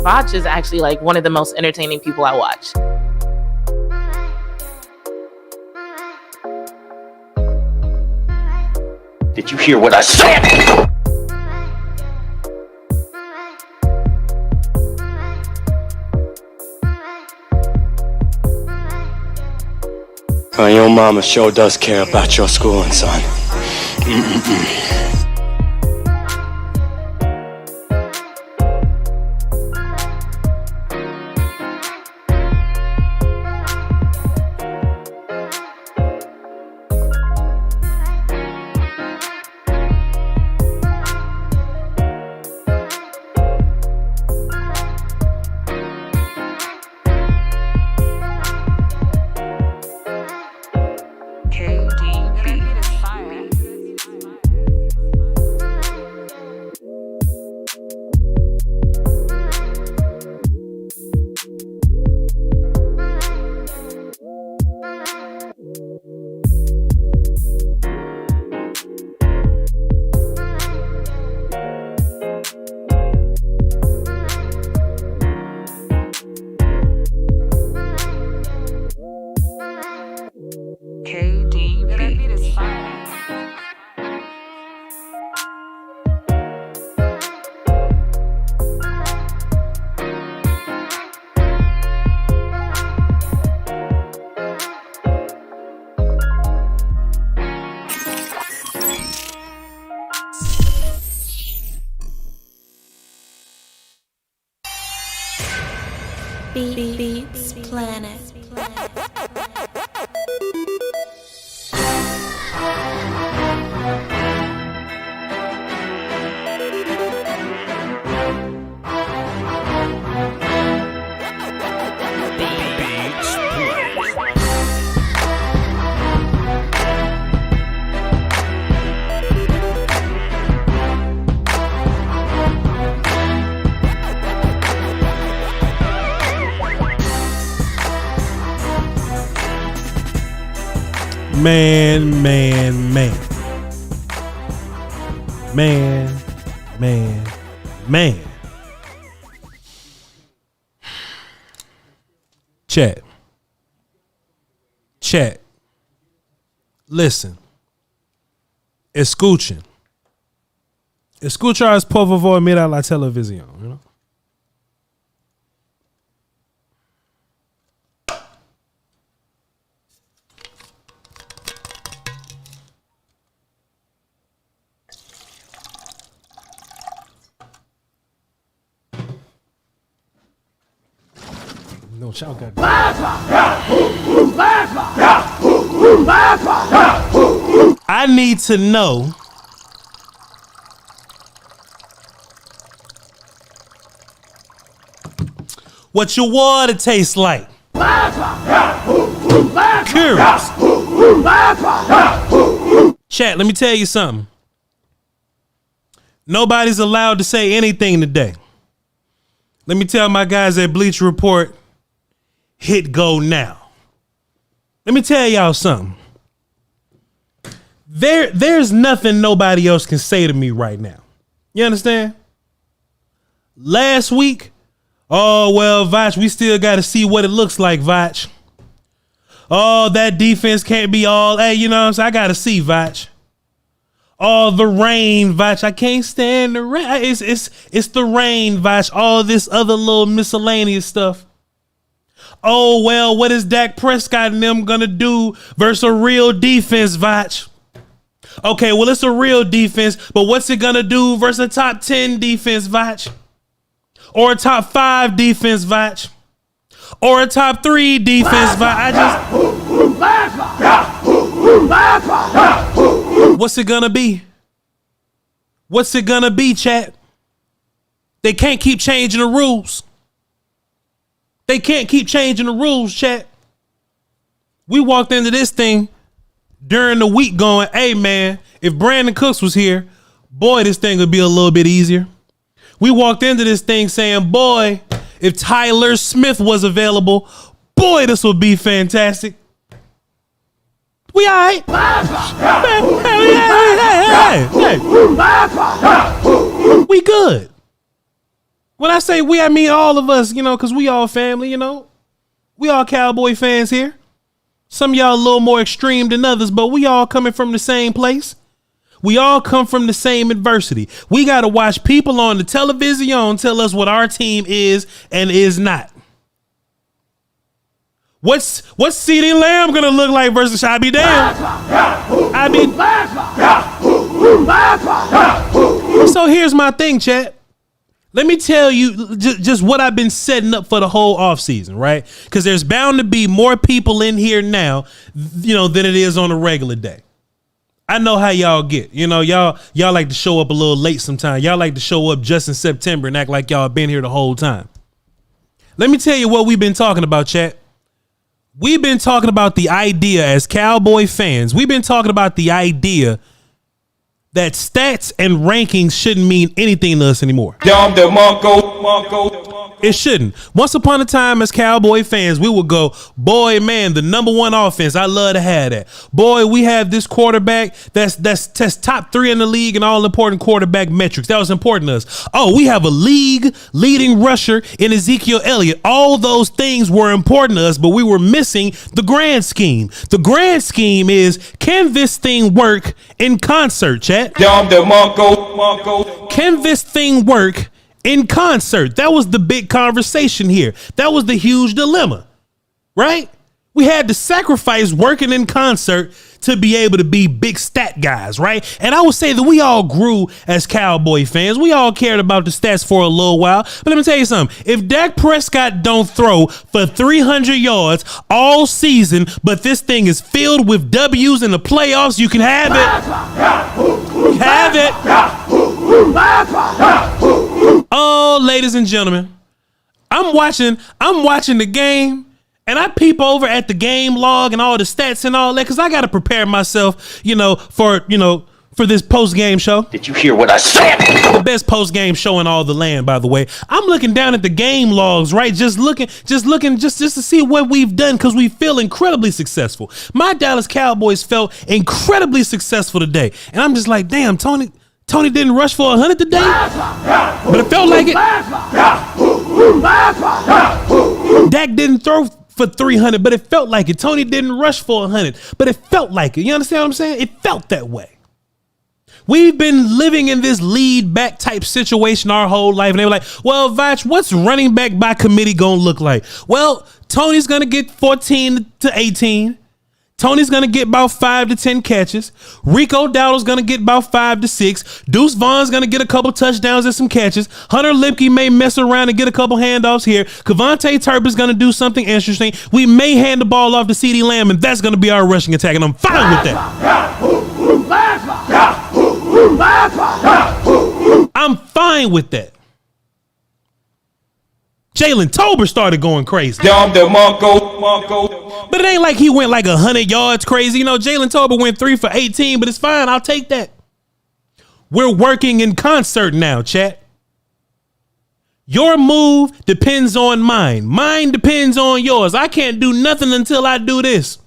Voch is actually like one of the most entertaining people I watch. Did you hear what I said? Your mama sure does care about your schooling, son. Beats Planet. Man. Chat. Listen. Escuchen. Escuchar por favor, mira la televisión, you know? No, y'all got I need to know what your water tastes like. Curious. Chat, let me tell you something. Nobody's allowed to say anything today. Let me tell my guys at Bleacher Report, hit go now. Let me tell y'all something. There's nothing nobody else can say to me right now. You understand? Last week, oh, well, Voch, we still got to see what it looks like, Voch. Oh, that defense can't be all, hey, you know what I'm saying? I got to see, Voch. All the rain, Voch. I can't stand the rain. It's the rain, Voch. All this other little miscellaneous stuff. Oh, well, what is Dak Prescott and them going to do versus a real defense, Voch? Okay, well, it's a real defense, but what's it going to do versus a top 10 defense, Voch? Or a top 5 defense, Voch? Or a top 3 defense, Voch? What's it gonna be? What's it gonna be, chat? They can't keep changing the rules. They can't keep changing the rules, chat. We walked into this thing during the week going, hey, man, if Brandon Cooks was here, boy, this thing would be a little bit easier. We walked into this thing saying, boy, if Tyler Smith was available, boy, this would be fantastic. We all right. Hey. We good. When I say we, I mean all of us, because we all family, we all Cowboy fans here. Some of y'all a little more extreme than others, but we all coming from the same place. We all come from the same adversity. We got to watch people on the television tell us what our team is and is not. What's CeeDee Lamb gonna look like versus I be damn? So here's my thing, chat. Let me tell you just what I've been setting up for the whole offseason, right? Because there's bound to be more people in here now, than it is on a regular day. I know how y'all get. Y'all like to show up a little late sometimes. Y'all like to show up just in September and act like y'all been here the whole time. Let me tell you what we've been talking about, chat. We've been talking about the idea as Cowboy fans. We've been talking about the idea that stats and rankings shouldn't mean anything to us anymore. It shouldn't. Once upon a time as Cowboy fans, we would go, boy, man, the number one offense. I love to have that. Boy, we have this quarterback that's top 3 in the league and all important quarterback metrics. That was important to us. Oh, we have a league leading rusher in Ezekiel Elliott. All those things were important to us, but we were missing the grand scheme. The grand scheme is, can this thing work in concert, chat? Can this thing work in concert? That was the big conversation here. That was the huge dilemma, right? We had to sacrifice working in concert to be able to be big stat guys, right? And I would say that we all grew as Cowboy fans. We all cared about the stats for a little while. But let me tell you something. If Dak Prescott don't throw for 300 yards all season, but this thing is filled with W's in the playoffs, you can have it. Have it. Oh, ladies and gentlemen, I'm watching the game. And I peep over at the game log and all the stats and all that because I got to prepare myself, for this post-game show. Did you hear what I said? The best post-game show in all the land, by the way. I'm looking down at the game logs, right? Just looking to see what we've done because we feel incredibly successful. My Dallas Cowboys felt incredibly successful today. And I'm just like, damn, Tony didn't rush for 100 today, but it felt like it. Dak didn't throw for 300, but it felt like it. Tony didn't rush for 100, but it felt like it. You understand what I'm saying? It felt that way. We've been living in this lead back type situation our whole life. And they were like, well, Voch, what's running back by committee going to look like? Well, Tony's going to get 14 to 18. Tony's going to get about 5 to 10 catches. Rico Dowdle's going to get about 5 to 6. Deuce Vaughn's going to get a couple touchdowns and some catches. Hunter Lipke may mess around and get a couple handoffs here. Kevontae Turpin's going to do something interesting. We may hand the ball off to CeeDee Lamb, and that's going to be our rushing attack, and I'm fine with that. I'm fine with that. Jalen Tolbert started going crazy. But it ain't like he went like 100 yards crazy. Jalen Tolbert went 3 for 18, but it's fine. I'll take that. We're working in concert now, chat. Your move depends on mine. Mine depends on yours. I can't do nothing until I do this.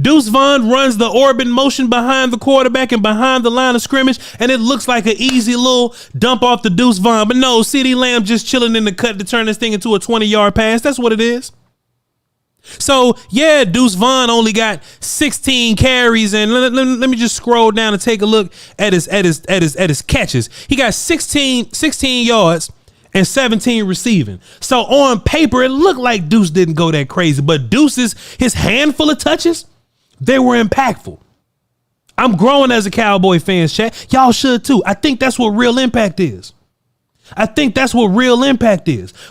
Deuce Vaughn runs the orbit motion behind the quarterback and behind the line of scrimmage, and it looks like an easy little dump off the Deuce Vaughn. But no, CeeDee Lamb just chilling in the cut to turn this thing into a 20-yard pass. That's what it is. So, yeah, Deuce Vaughn only got 16 carries, and let me just scroll down and take a look at his catches. He got 16 yards and 17 receiving. So on paper, it looked like Deuce didn't go that crazy, but his handful of touches, they were impactful. I'm growing as a Cowboy fan, chat. Y'all should too. I think that's what real impact is.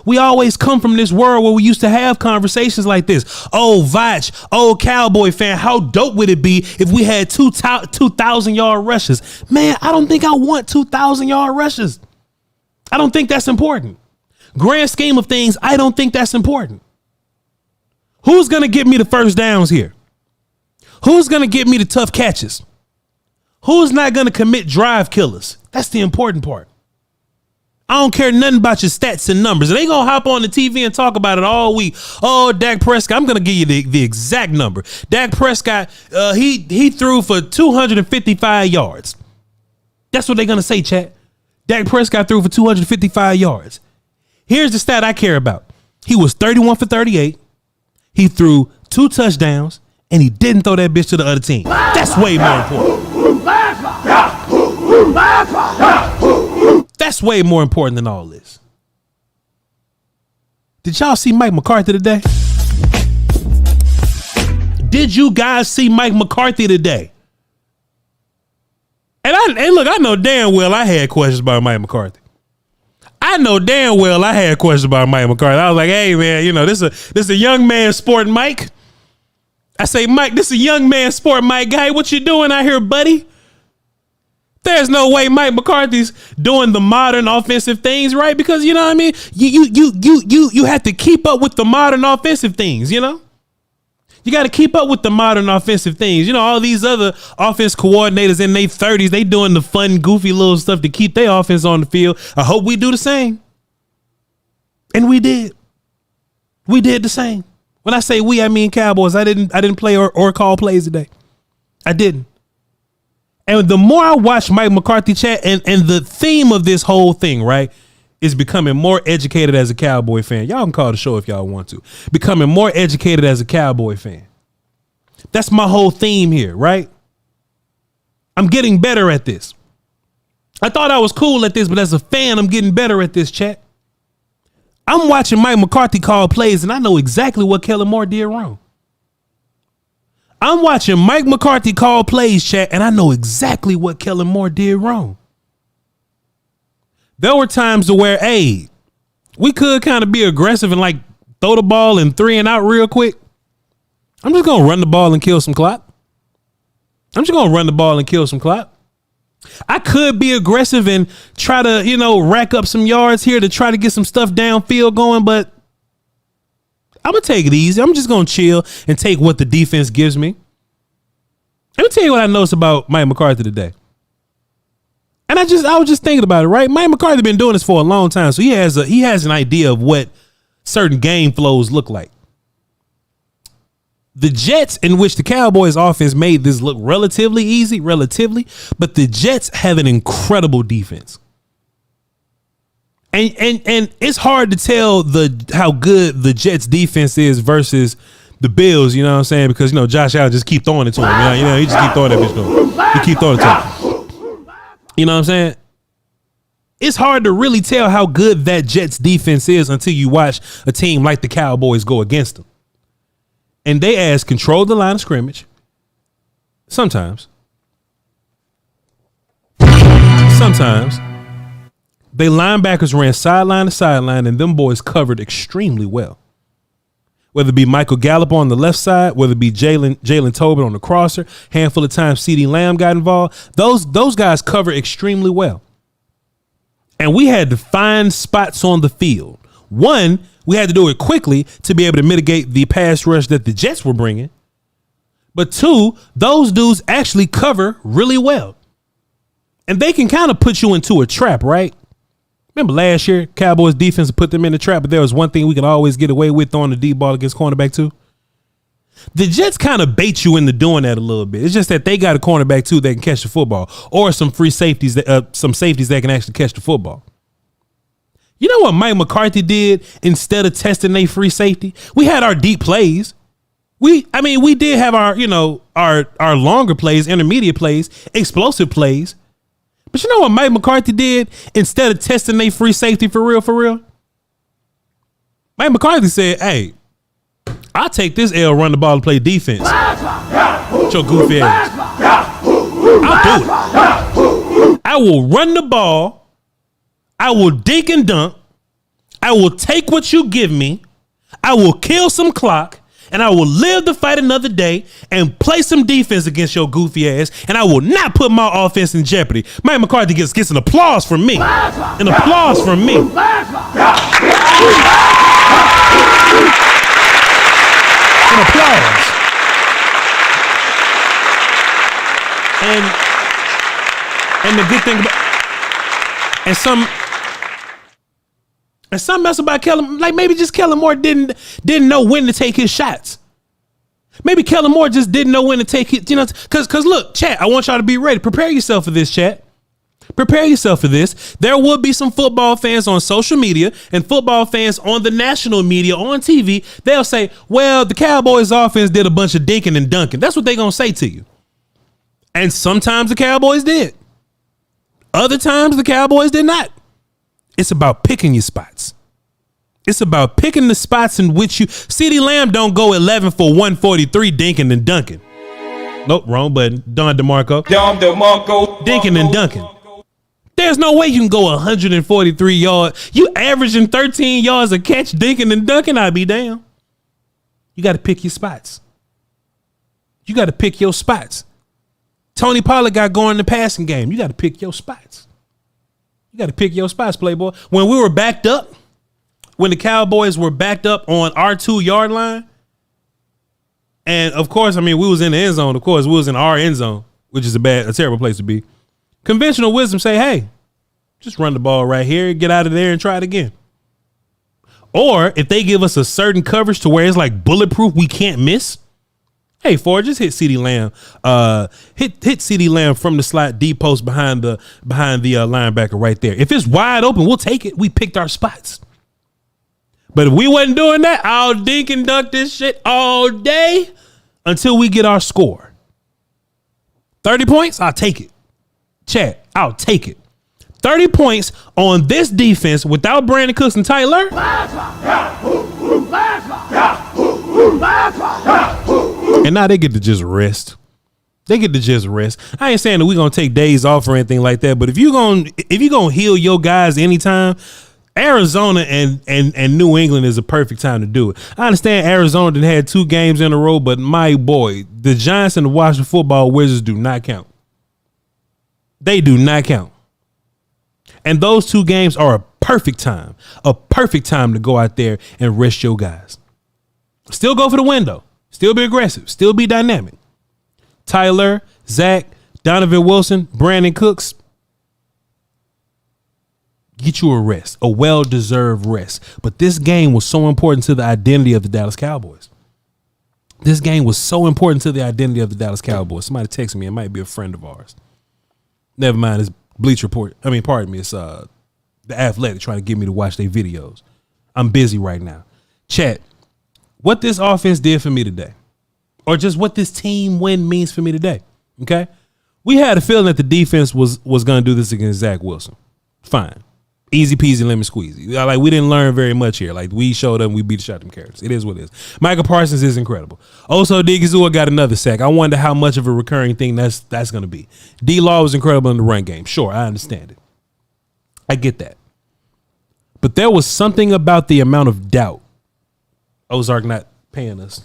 We always come from this world where we used to have conversations like this. Oh, Voch, Cowboy fan, how dope would it be if we had 2,000-yard rushes? Man, I don't think I want 2,000-yard rushes. I don't think that's important. Grand scheme of things, I don't think that's important. Who's going to get me the first downs here? Who's going to get me the tough catches? Who's not going to commit drive killers? That's the important part. I don't care nothing about your stats and numbers. They going to hop on the TV and talk about it all week. Oh, Dak Prescott. I'm going to give you the exact number. Dak Prescott, he threw for 255 yards. That's what they're going to say, chat. Dak Prescott threw for 255 yards. Here's the stat I care about. He was 31 for 38. He threw 2 touchdowns, and he didn't throw that bitch to the other team. That's way more important. That's way more important than all this. Did y'all see Mike McCarthy today? Did you guys see Mike McCarthy today? And look, I know damn well I had questions about Mike McCarthy. I know damn well I had questions about Mike McCarthy. I was like, hey man, you know, this a young man sporting Mike. I say, Mike, this a young man sporting Mike. Guy, what you doing out here, buddy? There's no way Mike McCarthy's doing the modern offensive things, right? Because you know what I mean? You have to keep up with the modern offensive things, you know? You got to keep up with the modern offensive things. You know, all these other offense coordinators in their 30s, they doing the fun, goofy little stuff to keep their offense on the field. I hope we do the same. And we did. We did the same. When I say we, I mean Cowboys. I didn't play or call plays today. I didn't. And the more I watch Mike McCarthy chat, and the theme of this whole thing, right, is becoming more educated as a Cowboy fan. Y'all can call the show if y'all want to. Becoming more educated as a Cowboy fan. That's my whole theme here, right? I'm getting better at this. I thought I was cool at this, but as a fan, I'm getting better at this, chat. I'm watching Mike McCarthy call plays, and I know exactly what Kellen Moore did wrong. I'm watching Mike McCarthy call plays, chat, and I know exactly what Kellen Moore did wrong. There were times to where, hey, we could kind of be aggressive and like throw the ball and 3 and out real quick. I'm just going to run the ball and kill some clock. I could be aggressive and try to, you know, rack up some yards here to try to get some stuff downfield going, but I'm going to take it easy. I'm just going to chill and take what the defense gives me. Let me tell you what I noticed about Mike McCarthy today. And I was just thinking about it, right? Mike McCarthy been doing this for a long time, so he has an idea of what certain game flows look like. The Jets, in which the Cowboys offense made this look relatively easy, but the Jets have an incredible defense. And it's hard to tell how good the Jets defense is versus the Bills, you know what I'm saying? Because, you know, Josh Allen just keep throwing it to him. You know, he just keep throwing that bitch to him. He keep throwing it to him. You know what I'm saying? It's hard to really tell how good that Jets defense is until you watch a team like the Cowboys go against them. And they ass control the line of scrimmage. Sometimes. They linebackers ran sideline to sideline, and them boys covered extremely well. Whether it be Michael Gallup on the left side, whether it be Jalen Tobin on the crosser, handful of times CeeDee Lamb got involved. Those guys cover extremely well. And we had to find spots on the field. One, we had to do it quickly to be able to mitigate the pass rush that the Jets were bringing. But two, those dudes actually cover really well. And they can kind of put you into a trap, right? Remember last year, Cowboys defense put them in the trap, but there was one thing we could always get away with throwing the deep ball against cornerback too. The Jets kind of bait you into doing that a little bit. It's just that they got a cornerback too that can catch the football, or some free safeties, some safeties that can actually catch the football. You know what Mike McCarthy did instead of testing a free safety? We had our deep plays. We did have our, you know, our longer plays, intermediate plays, explosive plays. But you know what Mike McCarthy did instead of testing a free safety for real? Mike McCarthy said, hey, I'll take this L, run the ball and play defense. With your goofy ass. I'll do it. I will run the ball. I will dink and dunk. I will take what you give me. I will kill some clock. And I will live to fight another day and play some defense against your goofy ass. And I will not put my offense in jeopardy. Mike McCarthy gets an applause from me. An applause from me. An applause. And the good thing about and something else about Kellen, like maybe just Kellen Moore didn't know when to take his shots. Maybe Kellen Moore just didn't know when to take it, you know, because look, chat, I want y'all to be ready. Prepare yourself for this, chat. Prepare yourself for this. There will be some football fans on social media and football fans on the national media on TV. They'll say, well, the Cowboys offense did a bunch of dinking and dunking. That's what they're going to say to you. And sometimes the Cowboys did. Other times the Cowboys did not. It's about picking your spots. It's about picking the spots in which you... CeeDee Lamb don't go 11 for 143 dinking and dunking. Nope, wrong button. Don DeMarco. Dinking and dunking. There's no way you can go 143 yards. You averaging 13 yards a catch, dinking and dunking, I'd be damn. You got to pick your spots. You got to pick your spots. Tony Pollard got going in the passing game. You got to pick your spots. You got to pick your spots, Playboy. When we were backed up, when the Cowboys were backed up on our 2-yard line, and of course, I mean, we was in the end zone. Of course, we was in our end zone, which is a terrible place to be. Conventional wisdom say, hey, just run the ball right here, get out of there and try it again. Or if they give us a certain coverage to where it's like bulletproof, we can't miss. Hey, Ford, just hit CeeDee Lamb. Hit CeeDee Lamb from the slot deep post behind the linebacker right there. If it's wide open, we'll take it. We picked our spots. But if we wasn't doing that, I'll dink and dunk this shit all day until we get our score. 30 points, I'll take it. Chat, I'll take it. 30 points on this defense without Brandon Cooks and Tyler. And now they get to just rest. They get to just rest. I ain't saying that we're gonna take days off or anything like that, but if you're gonna heal your guys anytime, Arizona and New England is a perfect time to do it. I understand Arizona done had 2 games in a row, but my boy, the Giants and the Washington Football Wizards do not count. They do not count. And those 2 games are a perfect time to go out there and rest your guys. Still go for the window. Still be aggressive. Still be dynamic. Tyler, Zach, Donovan Wilson, Brandon Cooks. Get you a rest, a well-deserved rest. But this game was so important to the identity of the Dallas Cowboys. This game was so important to the identity of the Dallas Cowboys. Somebody texted me. It might be a friend of ours. Never mind. It's Bleach Report. I mean, pardon me. It's The Athletic trying to get me to watch their videos. I'm busy right now. Chat, what this offense did for me today, or just what this team win means for me today, okay? We had a feeling that the defense was going to do this against Zach Wilson. Fine. Easy peasy, lemon squeezy. Like, we didn't learn very much here. Like, we showed up and we beat the shot them carrots. It is what it is. Micah Parsons is incredible. Also, Digizua got another sack. I wonder how much of a recurring thing that's going to be. D-Law was incredible in the run game. Sure, I understand it. I get that. But there was something about the amount of doubt. Ozark not paying us.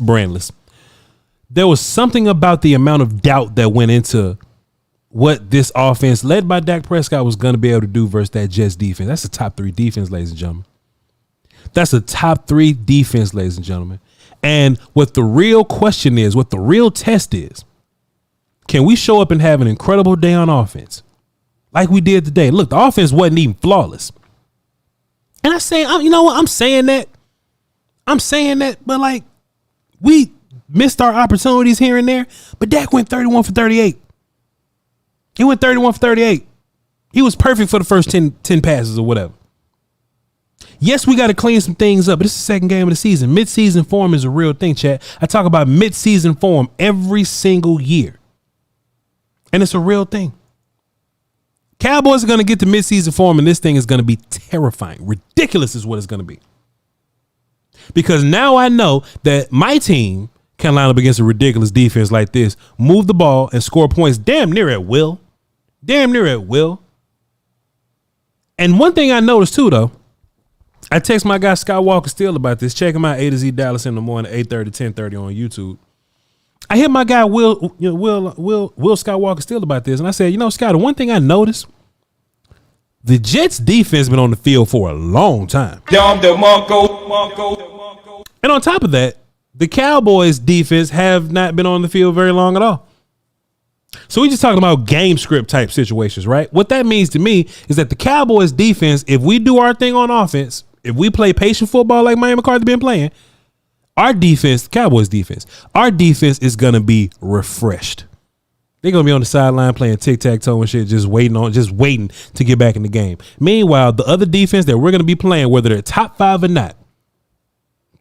Brandless. There was something about the amount of doubt that went into what this offense led by Dak Prescott was going to be able to do versus that Jets defense. That's a top 3 defense, ladies and gentlemen. That's a top 3 defense, ladies and gentlemen. And what the real question is, what the real test is, can we show up and have an incredible day on offense like we did today? Look, the offense wasn't even flawless. And I say, you know what? I'm saying that, but like, we missed our opportunities here and there, but Dak went 31 for 38. He went 31 for 38. He was perfect for the first 10 passes or whatever. Yes, we got to clean some things up, but it's the second game of the season. Mid-season form is a real thing, chat. I talk about mid-season form every single year. And it's a real thing. Cowboys are going to get to mid-season form, and this thing is going to be terrifying. Ridiculous is what it's going to be. Because now I know that my team can line up against a ridiculous defense like this, move the ball, and score points damn near at will. Damn near at will. And one thing I noticed too, though, I text my guy Skywalker Steele about this. Check him out, A to Z Dallas in the morning, 8:30 to 10:30 on YouTube. I hit my guy Will Skywalker Steele about this, and I said, Scott, the one thing I noticed, the Jets defense been on the field for a long time. And on top of that, the Cowboys defense have not been on the field very long at all. So we just talking about game script type situations, right? What that means to me is that the Cowboys defense, if we do our thing on offense, if we play patient football like Micah McCarthy been playing, our defense, Cowboys defense, our defense is going to be refreshed. They're going to be on the sideline playing tic-tac-toe and shit, just waiting to get back in the game. Meanwhile, the other defense that we're going to be playing, whether they're top 5 or not,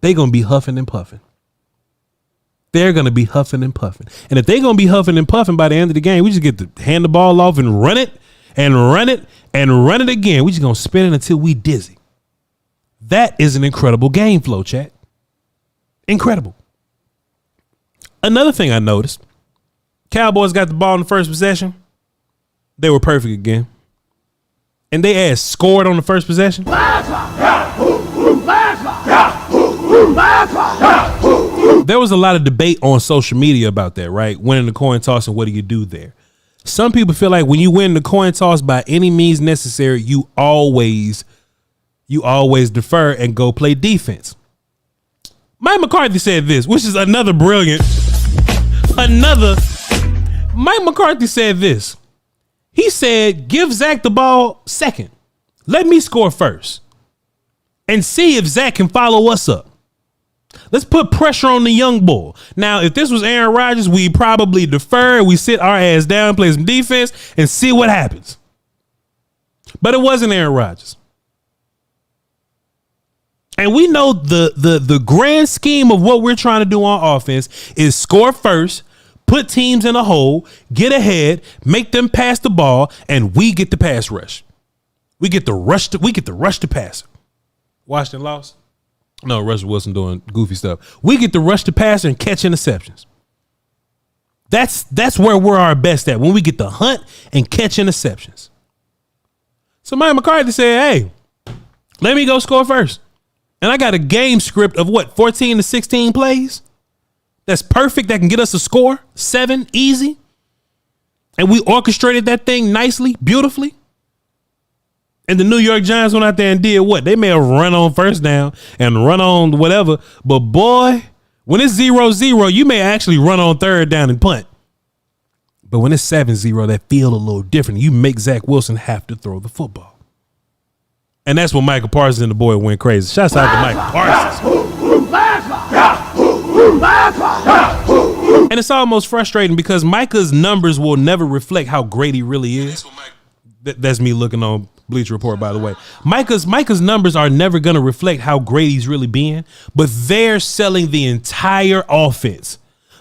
they're going to be huffing and puffing. They're going to be huffing and puffing. And if they're going to be huffing and puffing by the end of the game, we just get to hand the ball off and run it and run it and run it again. We just going to spin it until we dizzy. That is an incredible game flow, chat. Incredible. Another thing I noticed, Cowboys got the ball in the first possession. They were perfect again. And they scored on the first possession. There was a lot of debate on social media about that, right? Winning the coin toss and what do you do there? Some people feel like when you win the coin toss by any means necessary, you always defer and go play defense. Mike McCarthy said this, which is another brilliant. Mike McCarthy said this. He said, give Zach the ball second. Let me score first. And see if Zach can follow us up. Let's put pressure on the young bull. Now, if this was Aaron Rodgers, we probably defer. We sit our ass down, play some defense, and see what happens. But it wasn't Aaron Rodgers. And we know the grand scheme of what we're trying to do on offense is score first, put teams in a hole, get ahead, make them pass the ball, and we get the pass rush. We get the rush to passer. Washington lost? No, Russell Wilson doing goofy stuff. We get the rush to passer and catch interceptions. That's where we're our best at, when we get the hunt and catch interceptions. So Mike McCarthy said, hey, let me go score first. And I got a game script of 14 to 16 plays. That's perfect. That can get us a score. 7, easy. And we orchestrated that thing nicely, beautifully. And the New York Giants went out there and did what? They may have run on first down and run on whatever. But boy, when it's 0-0, you may actually run on third down and punt. But when it's 7-0, that feel a little different. You make Zach Wilson have to throw the football. And that's when Micah Parsons and the boy went crazy. Shouts out to Micah Parsons. And it's almost frustrating because Micah's numbers will never reflect how great he really is. That's me looking on Bleacher Report, by the way. Micah's numbers are never going to reflect how great he's really being, but they're selling the entire offense,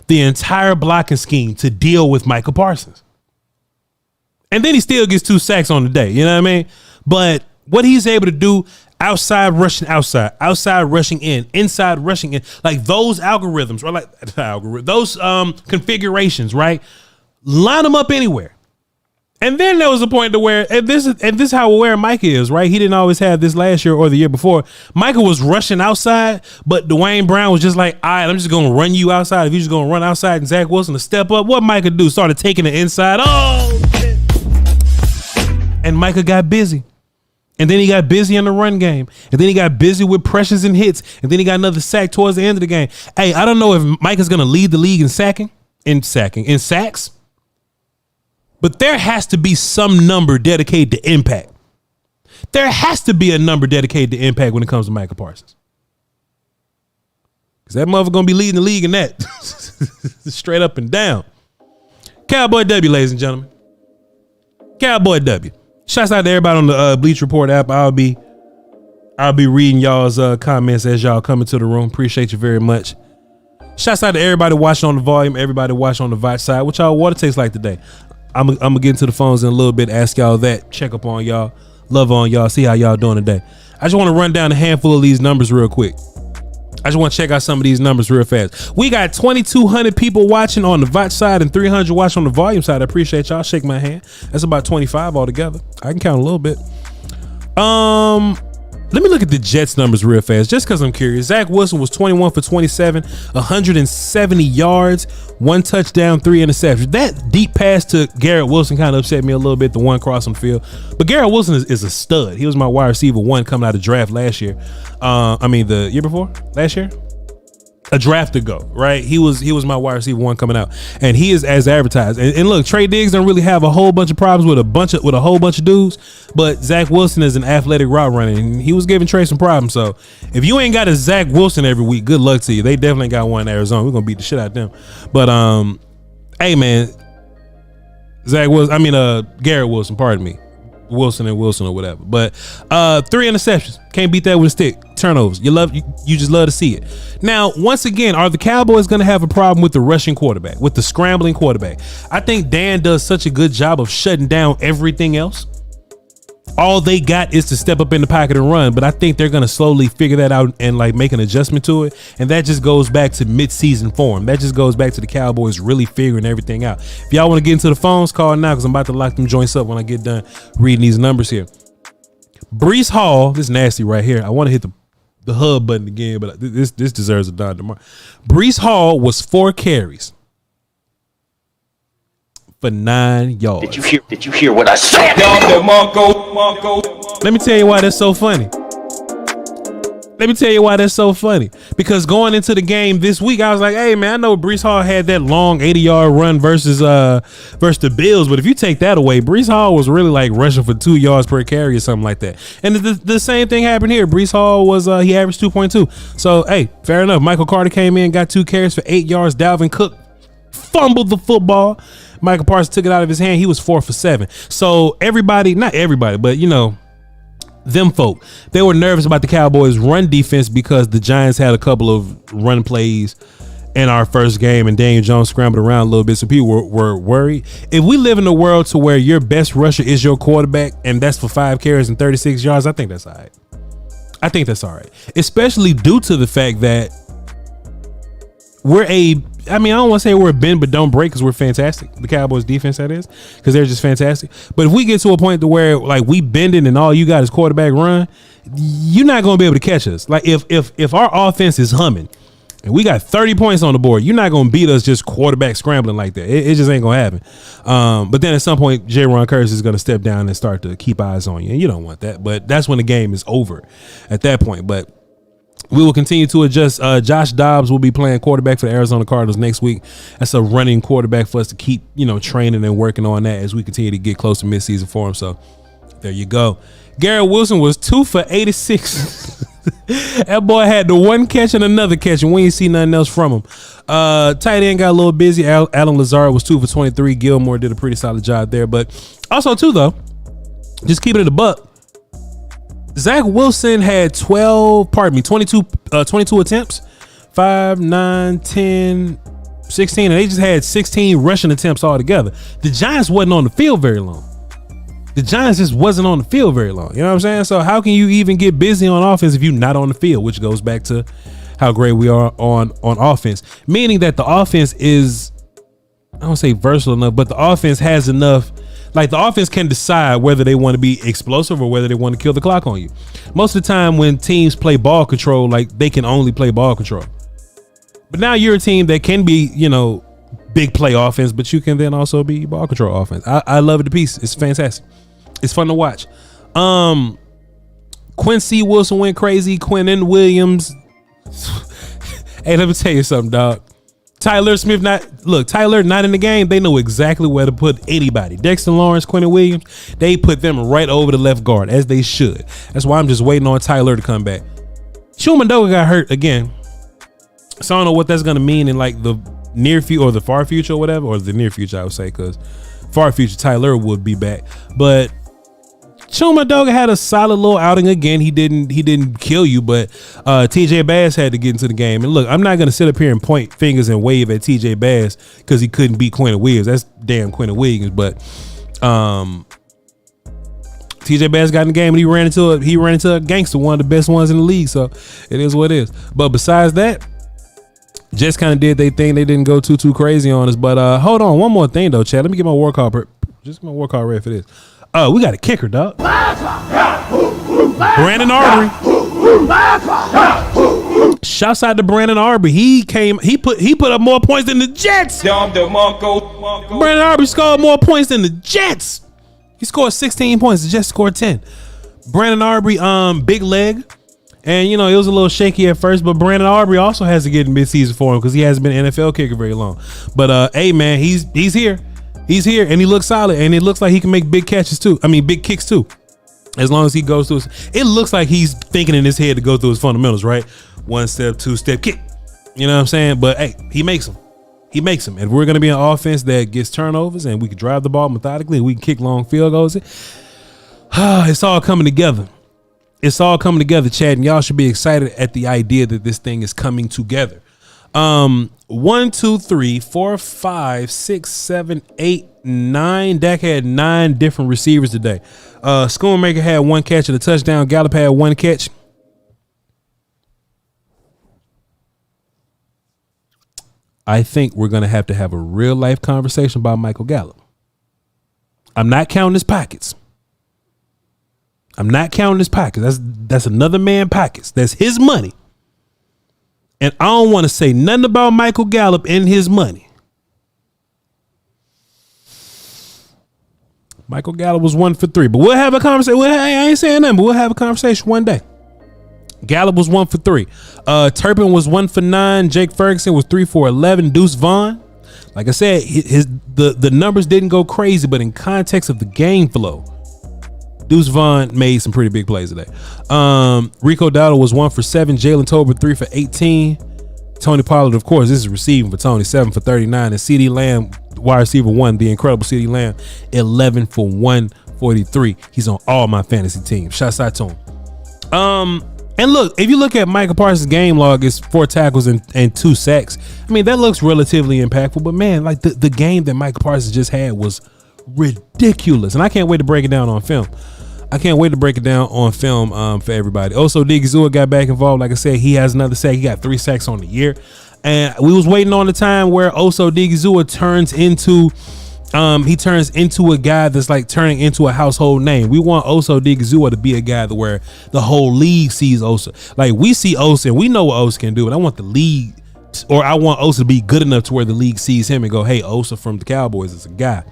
the entire blocking scheme to deal with Micah Parsons. And then he still gets 2 sacks on the day. You know what I mean? But what he's able to do outside rushing outside rushing in, inside rushing in, like those algorithms, or like those configurations, right? Line them up anywhere. And then there was a point to where, and this is how aware Micah is, right? He didn't always have this last year or the year before. Micah was rushing outside, but Dwayne Brown was just like, all right, I'm just going to run you outside. If you're just going to run outside and Zach Wilson to step up, what Micah do? Started taking the inside. Oh, shit. And Micah got busy. And then he got busy in the run game. And then he got busy with pressures and hits. And then he got another sack towards the end of the game. Hey, I don't know if Micah's going to lead the league in sacks. But there has to be some number dedicated to impact. There has to be a number dedicated to impact when it comes to Micah Parsons. Because that motherfucker going to be leading the league in that. Straight up and down. Cowboy W, ladies and gentlemen. Cowboy W. Shouts out to everybody on the Bleach Report app. I'll be reading y'all's comments as y'all come into the room. Appreciate you very much. Shouts out to everybody watching on the volume, everybody watching on the Voch side. What y'all water tastes like today? I'm gonna get into the phones in a little bit, ask y'all that, check up on y'all, love on y'all, see how y'all doing today. I just want to run down a handful of these numbers real quick. I just want to check out some of these numbers real fast. We got 2,200 people watching on the Voch side and 300 watching on the volume side. I appreciate y'all. Shake my hand. That's about 25 altogether. I can count a little bit. Let me look at the Jets numbers real fast, just because I'm curious. Zach Wilson was 21 for 27, 170 yards, 1 touchdown, 3 interceptions. That deep pass to Garrett Wilson kind of upset me a little bit, the one crossing field. But Garrett Wilson is a stud. He was my wide receiver 1 coming out of draft last year. The year before? Last year? A draft ago, right? He was my wide receiver 1 coming out, and he is as advertised. And look, Trey Diggs don't really have a whole bunch of problems with a whole bunch of dudes, but Zach Wilson is an athletic route runner, and he was giving Trey some problems. So if you ain't got a Zach Wilson every week, good luck to you. They definitely got one in Arizona. We're gonna beat the shit out of them. But hey man, Garrett Wilson, pardon me. Wilson or whatever. But 3 interceptions. Can't beat that with a stick. Turnovers. You just love to see it. Now, once again, are the Cowboys going to have a problem with the rushing quarterback, with the scrambling quarterback? I think Dan does such a good job of shutting down everything else. All they got is to step up in the pocket and run, but I think they're going to slowly figure that out and like make an adjustment to it. And that just goes back to mid-season form. That just goes back to the Cowboys really figuring everything out. If y'all want to get into the phones, call now because I'm about to lock them joints up when I get done reading these numbers here. Breece Hall, this is nasty right here. I want to hit the hub button again, but this deserves a dime tomorrow. Breece Hall was 4 carries for 9 yards. Did you hear what I said? Let me tell you why that's so funny. Because going into the game this week, I was like, hey man, I know Breece Hall had that long 80-yard run versus the Bills, but if you take that away, Breece Hall was really like rushing for 2 yards per carry or something like that. And the same thing happened here. Breece Hall was he averaged 2.2. So hey, fair enough. Michael Carter came in, got 2 carries for 8 yards. Dalvin Cook fumbled the football. Micah Parsons took it out of his hand. He was 4 for 7. So everybody, not everybody, but you know, them folk, they were nervous about the Cowboys' run defense because the Giants had a couple of run plays in our first game and Daniel Jones scrambled around a little bit. So people were worried. If we live in a world to where your best rusher is your quarterback and that's for 5 carries and 36 yards, I think that's all right. Especially due to the fact that I don't want to say we're a bend but don't break because we're fantastic. The Cowboys defense, that is, because they're just fantastic. But if we get to a point to where like we bending and all you got is quarterback run, you're not going to be able to catch us. Like if our offense is humming and we got 30 points on the board, you're not going to beat us just quarterback scrambling like that. It just ain't going to happen. But then at some point, J-Ron Curtis is going to step down and start to keep eyes on you. And you don't want that. But that's when the game is over at that point. But we will continue to adjust. Josh Dobbs will be playing quarterback for the Arizona Cardinals next week. That's a running quarterback for us to keep, training and working on that as we continue to get close to midseason for him. So there you go. Garrett Wilson was 2 for 86. That boy had the 1 catch and another catch, and we ain't see nothing else from him. Tight end got a little busy. Alan Lazard was 2 for 23. Gilmore did a pretty solid job there. But also, too, though, just keeping it a buck, Zach Wilson had 22 attempts, 5, 9, 10, 16, and they just had 16 rushing attempts altogether. The Giants wasn't on the field very long. You know what I'm saying? So how can you even get busy on offense if you're not on the field, which goes back to how great we are on offense, meaning that the offense is, I don't say versatile enough, but the offense has enough. Like the offense can decide whether they want to be explosive or whether they want to kill the clock on you. Most of the time when teams play ball control, like they can only play ball control. But now you're a team that can be, big play offense, but you can then also be ball control offense. I love it to pieces. It's fantastic. It's fun to watch. Quincy Wilson went crazy. Quinnen Williams. Hey, let me tell you something, dog. Tyler not in the game. They know exactly where to put anybody. Dexter Lawrence, Quinnen Williams, they put them right over the left guard, as they should. That's why I'm just waiting on Tyler to come back. Shumandoga got hurt again. So I don't know what that's going to mean in like the near future or the far future or whatever, or the near future, I would say, because far future Tyler would be back. But Shumandoga had a solid little outing again. He didn't kill you, but TJ Bass had to get into the game. And look, I'm not gonna sit up here and point fingers and wave at TJ Bass because he couldn't beat Quinnen Williams. That's damn Quinnen Williams. But TJ Bass got in the game and he ran into a gangster, one of the best ones in the league. So it is what it is. But besides that, Jets kind of did their thing. They didn't go too crazy on us. But hold on, one more thing though, Chad. Let me get my work card ready for this. We got a kicker, dog. Brandon Arbery. Shouts out to Brandon Arbery. He put up more points than the Jets. Brandon Arbery scored more points than the Jets. He scored 16 points. The Jets scored 10. Brandon Arbery, big leg. And, it was a little shaky at first, but Brandon Arbery also has to get in midseason for him because he hasn't been an NFL kicker very long. But, hey, man, he's here. He's here, and he looks solid, and it looks like he can make big catches, too. I mean, big kicks, too. As long as he goes through it looks like he's thinking in his head to go through his fundamentals, right? 1 step, 2 step kick. You know what I'm saying? But, hey, he makes them. He makes them. And we're going to be an offense that gets turnovers and we can drive the ball methodically and we can kick long field goals. It's all coming together. It's all coming together, Chad, and y'all should be excited at the idea that this thing is coming together. 1, 2, 3, 4, 5, 6, 7, 8, 9. Dak had 9 different receivers today. Schoonmaker had 1 catch and a touchdown. Gallup had 1 catch. I think we're going to have a real life conversation about Michael Gallup. I'm not counting his pockets. That's another man's pockets. That's his money. And I don't want to say nothing about Michael Gallup and his money. Michael Gallup was 1 for 3, but we'll have a conversation. I ain't saying nothing, but we'll have a conversation one day. Gallup was 1 for 3. Turpin was 1 for 9. Jake Ferguson was 3 for 11. Deuce Vaughn, like I said, the numbers didn't go crazy, but in context of the game flow, Deuce Vaughn made some pretty big plays today. Rico Dowdle was 1 for 7. Jalen Tolbert 3 for 18. Tony Pollard, of course, this is receiving for Tony, 7 for 39. And CD Lamb, wide receiver 1, the incredible CD Lamb, 11 for 143. He's on all my fantasy teams. Shouts out to him. And look, if you look at Micah Parsons' game log, it's 4 tackles and 2 sacks. I mean, that looks relatively impactful, but man, like the game that Micah Parsons just had was ridiculous. And I can't wait to break it down on film. For everybody. Also, Digizua got back involved. Like I said, he has another sack. He got 3 sacks on the year. And we was waiting on the time where Oso Digizua turns into a guy that's like turning into a household name. We want Oso Digizua to be a guy where the whole league sees Osa. Like, we see Osa and we know what Osa can do, but I want the league, or I want Osa to be good enough to where the league sees him and go, hey, Osa from the Cowboys is a guy.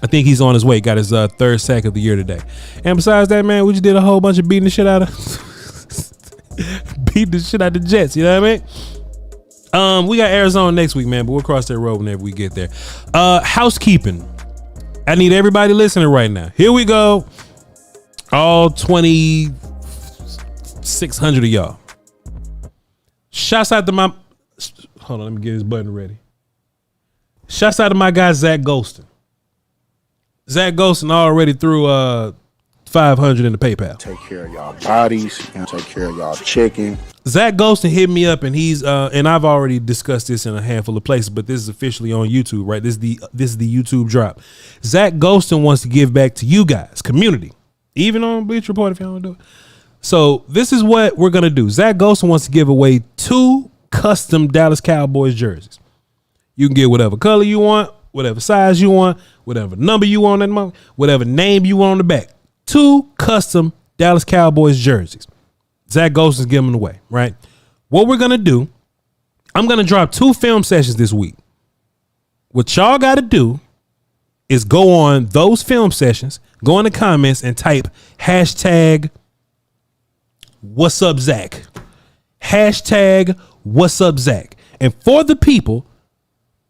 I think he's on his way. Got his 3rd sack of the year today. And besides that, man, we just did a whole bunch of beating the shit out of the Jets. You know what I mean? We got Arizona next week, man, but we'll cross that road whenever we get there. Housekeeping. I need everybody listening right now. Here we go. All 2,600 of y'all. Shouts out to my... Hold on, let me get this button ready. Shouts out to my guy, Zach Golston. Zach Golston already threw $500 in the PayPal. Take care of y'all bodies, and take care of y'all chicken. Zach Golston hit me up, and he's and I've already discussed this in a handful of places, but this is officially on YouTube, right? This is the YouTube drop. Zach Golston wants to give back to you guys, community, even on Bleach Report if y'all don't do it. So this is what we're gonna do. Zach Golston wants to give away 2 custom Dallas Cowboys jerseys. You can get whatever color you want, whatever size you want, whatever number you want, whatever name you want on the back. 2 custom Dallas Cowboys jerseys. Zach Golston's giving them away, right? What we're going to do, I'm going to drop 2 film sessions this week. What y'all got to do is go on those film sessions, go in the comments and type hashtag what's up, Zach. Hashtag what's up, Zach. And for the people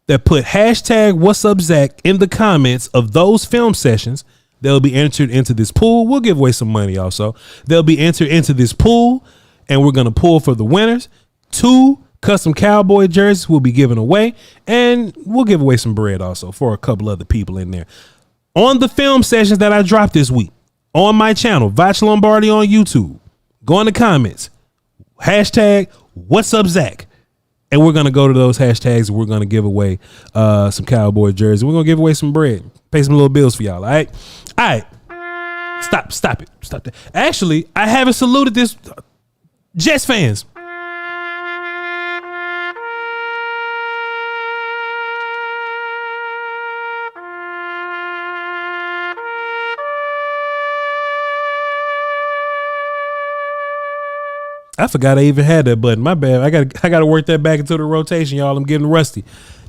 that put hashtag what's up, Zach in the comments of those film sessions, they'll be entered into this pool. We'll give away some money also. They'll be entered into this pool, and we're going to pull for the winners. 2 custom Cowboy jerseys will be given away, and we'll give away some bread also for a couple other people in there. On the film sessions that I dropped this week, on my channel, Voch Lombardi on YouTube, go in the comments, hashtag what's up, Zach. And we're going to go to those hashtags, and we're going to give away some Cowboy jerseys. We're going to give away some bread, pay some little bills for y'all, all right? All right. Stop it. Stop that. Actually, I haven't saluted this. Jets fans. I forgot I even had that button. My bad. I got to work that back into the rotation, y'all. I'm getting rusty.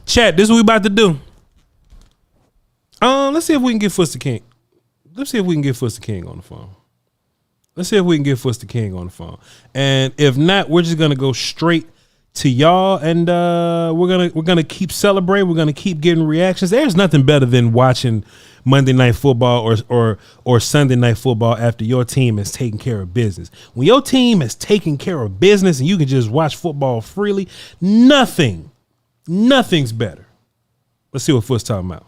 Chat, this is what we about to do. Let's see if we can get Foster King. Let's see if we can get Foster King on the phone. And if not, we're just gonna go straight to y'all, and we're gonna keep celebrating. We're gonna keep getting reactions. There's nothing better than watching Monday Night Football or Sunday Night Football after your team is taking care of business. When your team is taking care of business and you can just watch football freely, nothing Nothing's better. Let's see what Foot's talking about.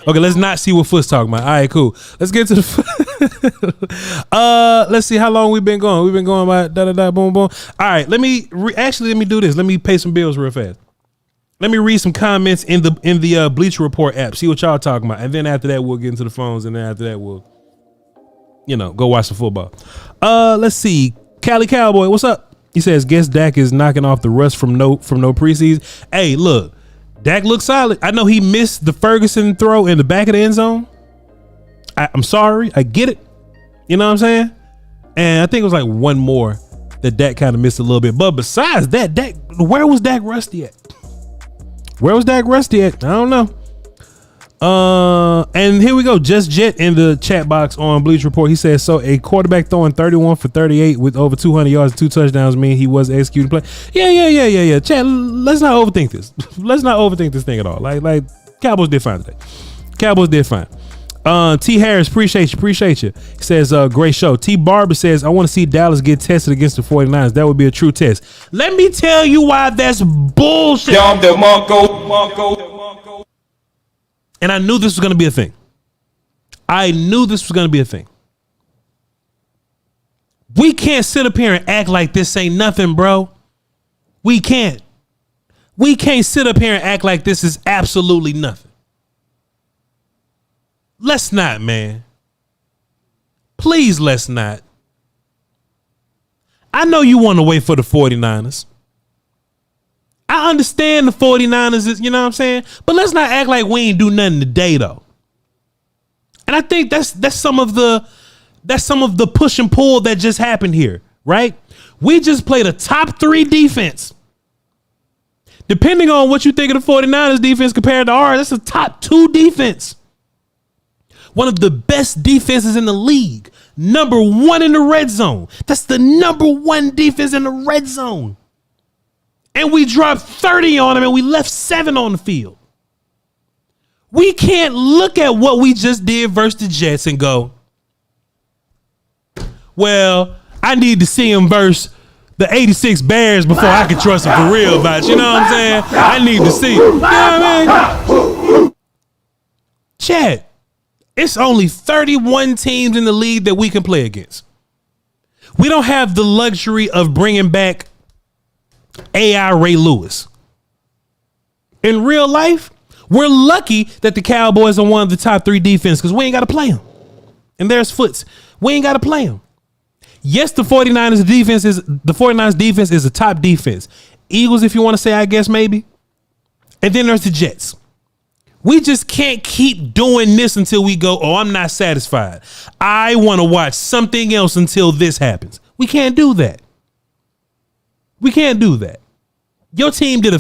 Okay, let's not see what Foot's talking about. All right, cool. Let's get to the let's see how long we've been going. We've been going about boom boom. All right, let me do this. Let me pay some bills real fast. Let me read some comments in the Bleacher Report app. See what y'all talking about, and then after that we'll get into the phones, and then after that we'll, go watch some football. Let's see. Cali Cowboy, what's up? He says, guess Dak is knocking off the rust from no preseason. Hey, look. Dak looks solid. I know he missed the Ferguson throw in the back of the end zone. I'm sorry. I get it. You know what I'm saying? And I think it was like one more that Dak kind of missed a little bit. But besides that, where was Dak rusty at? Where was Dak rusty at? I don't know. And here we go. Just Jet in the chat box on Bleach Report. He says, so a quarterback throwing 31 for 38 with over 200 yards and 2 touchdowns mean he was executing play. Yeah. Chat, let's not overthink this. Let's not overthink this thing at all. Like Cowboys did fine today. Cowboys did fine. T Harris, appreciate you. He says, great show. T Barber says, I want to see Dallas get tested against the 49ers. That would be a true test. Let me tell you why that's bullshit. And I knew this was going to be a thing. We can't sit up here and act like this ain't nothing, bro. We can't. We can't sit up here and act like this is absolutely nothing. Let's not, man. Please, let's not. I know you want to wait for the 49ers. I understand the 49ers is, you know what I'm saying? But let's not act like we ain't do nothing today, though. And I think that's some of the push and pull that just happened here, right? We just played a top 3 defense. Depending on what you think of the 49ers defense compared to ours, that's a top 2 defense. One of the best defenses in the league. Number 1 in the red zone. That's the number 1 defense in the red zone. And we dropped 30 on them and we left 7 on the field. We can't look at what we just did versus the Jets and go, well, I need to see him versus the 86 Bears before I can trust him for real about it. You know what I'm saying? I need to see. You know what I mean? Chad, it's only 31 teams in the league that we can play against. We don't have the luxury of bringing back AI Ray Lewis. In real life, we're lucky that the Cowboys are one of the top 3 defense because we ain't got to play them. And there's Foots. We ain't got to play them. Yes, the 49ers defense is a top defense. Eagles, if you want to say, I guess maybe. And then there's the Jets. We just can't keep doing this until we go, oh, I'm not satisfied. I want to watch something else until this happens. We can't do that. We can't do that. Your team did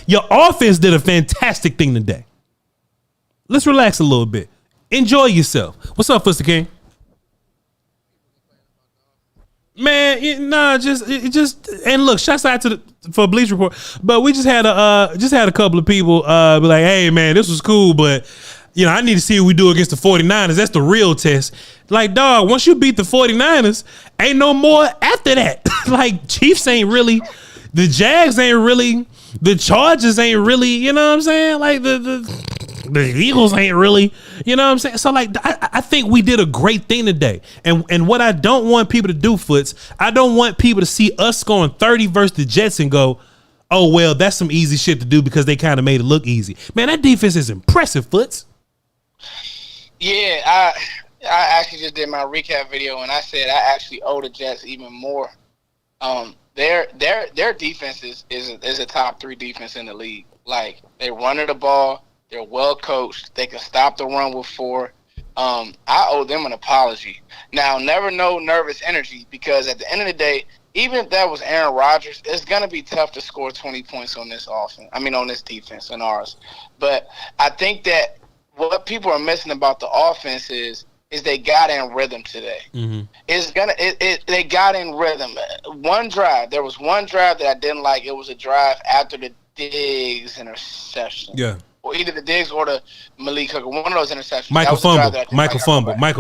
your offense did a fantastic thing today. Let's relax a little bit. Enjoy yourself. What's up, Foster King? Man, and look, shouts out for Bleach Report. But we just had a couple of people be like, hey man, this was cool, but I need to see what we do against the 49ers. That's the real test. Like, dog, once you beat the 49ers, ain't no more after that. Like, Chiefs ain't really, the Jags ain't really, the Chargers ain't really, you know what I'm saying? Like, the Eagles ain't really, you know what I'm saying? So, like, I think we did a great thing today. And what I don't want people to do, Foots, I don't want people to see us scoring 30 versus the Jets and go, oh, well, that's some easy shit to do because they kind of made it look easy. Man, that defense is impressive, Foots. Yeah, I actually just did my recap video, and I said I actually owe the Jets even more. Their defense is a top 3 defense in the league. Like, they run the ball, they're well coached, they can stop the run with 4. I owe them an apology. Now, never know nervous energy, because at the end of the day, even if that was Aaron Rodgers, it's gonna be tough to score 20 points on this offense. I mean, on this defense and ours. But I think that what people are missing about the offense is they got in rhythm today. Mm-hmm. They got in rhythm. There was one drive that I didn't like. It was a drive after the Diggs interception. Yeah. Or either the Diggs or the Malik Hooker. One of those interceptions. Michael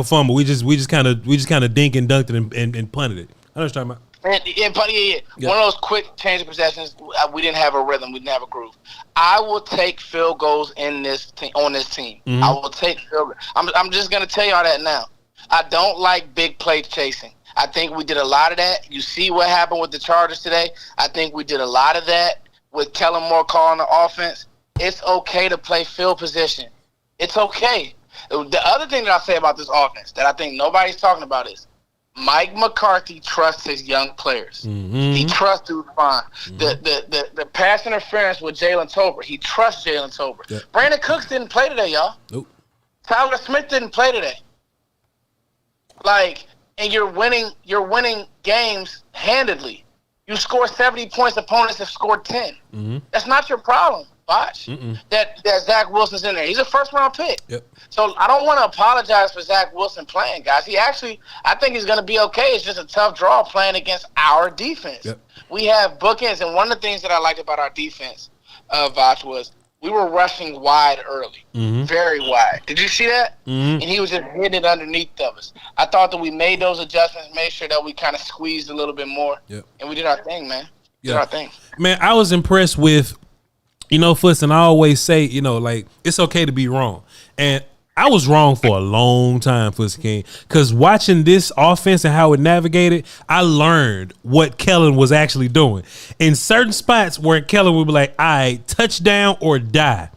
fumble. We just kind of dink and dunked it and punted it. I know what you're talking about. One of those quick change of possessions. We didn't have a rhythm. We didn't have a groove. I will take field goals on this team. Mm-hmm. I will take field goals. I'm just gonna tell y'all that now. I don't like big play chasing. I think we did a lot of that. You see what happened with the Chargers today. I think we did a lot of that with Kellen Moore calling the offense. It's okay to play field position. It's okay. The other thing that I'll say about this offense that I think nobody's talking about is Mike McCarthy trusts his young players. Mm-hmm. He trusts Dufan. Mm-hmm. The pass interference with Jalen Tolbert, he trusts Jalen Tolbert. Yep. Brandon Cooks didn't play today, y'all. Nope. Tyler Smith didn't play today. And you're winning games handedly. You score 70 points, opponents have scored 10. Mm-hmm. That's not your problem, Voch. That Zach Wilson's in there. He's a first-round pick. Yep. So I don't want to apologize for Zach Wilson playing, guys. I think he's going to be okay. It's just a tough draw playing against our defense. Yep. We have bookends, and one of the things that I liked about our defense, Voch, was we were rushing wide early, very wide. Did you see that? And he was just hitting it underneath of us. I thought that we made those adjustments, made sure that we kind of squeezed a little bit more, and we did our thing, man. Did our thing. Man, I was impressed with, Foots, and I always say, it's okay to be wrong. And I was wrong for a long time, Foots King, because watching this offense and how it navigated, I learned what Kellen was actually doing. In certain spots where Kellen would be like, all right, touchdown or die,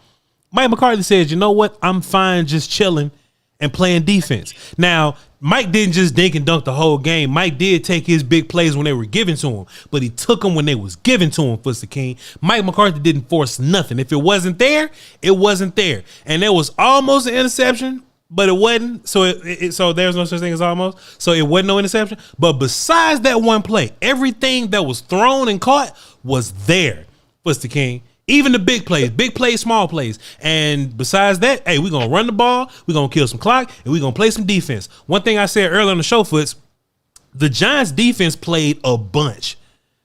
Mike McCarthy says, you know what? I'm fine just chilling and playing defense. Now, Mike didn't just dink and dunk the whole game. Mike did take his big plays when they were given to him, but he took them when they was given to him, Foots King. Mike McCarthy didn't force nothing. If it wasn't there, it wasn't there. And there was almost an interception, but it wasn't. So so there's no such thing as almost. So it wasn't no interception. But besides that one play, everything that was thrown and caught was there, Foots King. Even the big plays, small plays. And besides that, hey, we're going to run the ball, we're going to kill some clock, and we're going to play some defense. One thing I said earlier on the show, Foots, the Giants defense played a bunch.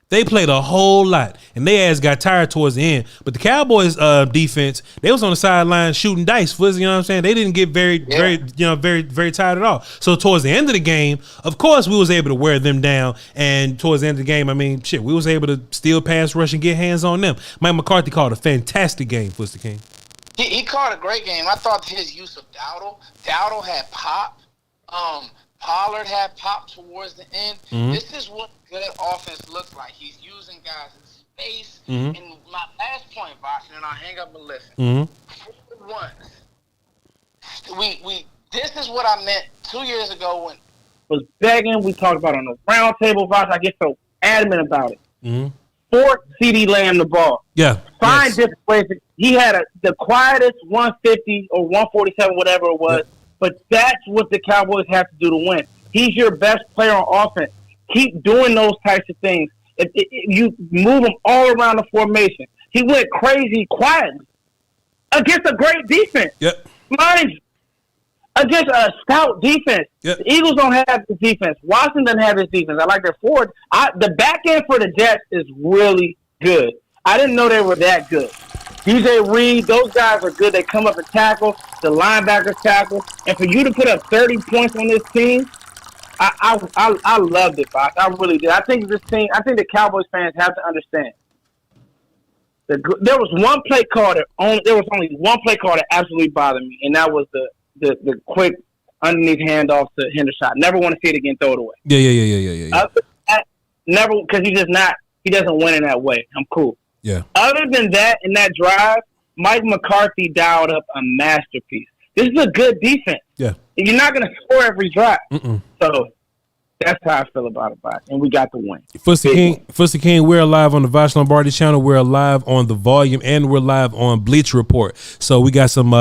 They played a whole lot, and their ass got tired towards the end. But the Cowboys defense, they was on the sideline shooting dice, Foots, you know what I'm saying? They didn't get very tired at all. So towards the end of the game, of course, we was able to wear them down. And towards the end of the game, we was able to steal pass rush and get hands on them. Mike McCarthy called a fantastic game, Foots King. He called a great game. I thought his use of Dowdle had pop. Pollard had pop towards the end. This is what good offense looks like. He's using guys in space. And my last point, Voch, and then I'll hang up and listen. This is what I meant 2 years ago when was begging. We talked about it on the round table, Voch. I get so adamant about it. Force CD Lamb the ball. Yeah. Find different ways. He had the quietest 150 or 147, whatever it was. Yep. But that's what the Cowboys have to do to win. He's your best player on offense. Keep doing those types of things. You move him all around the formation. He went crazy quietly against a great defense. Yep. Mind you, against a stout defense. Yep. The Eagles don't have this defense. Washington doesn't have this defense. I like their forward. The back end for the Jets is really good. I didn't know they were that good. DJ Reed, those guys are good. They come up and tackle. The linebackers tackle. And for you to put up 30 points on this team, I loved it, Voch. I really did. I think the Cowboys fans have to understand. There was one play call there was only one play call that absolutely bothered me, and that was the quick underneath handoff to Hendershot. Never want to see it again. Throw it away. Yeah. Never, because he doesn't win in that way. I'm cool. Yeah. Other than that, in that drive, Mike McCarthy dialed up a masterpiece. This is a good defense. Yeah. You're not going to score every drive. So that's how I feel about it, Voch. And we got the win. Foots King, we're live on the Voch Lombardi channel. We're live on the Volume, and we're live on Bleach Report. So we got some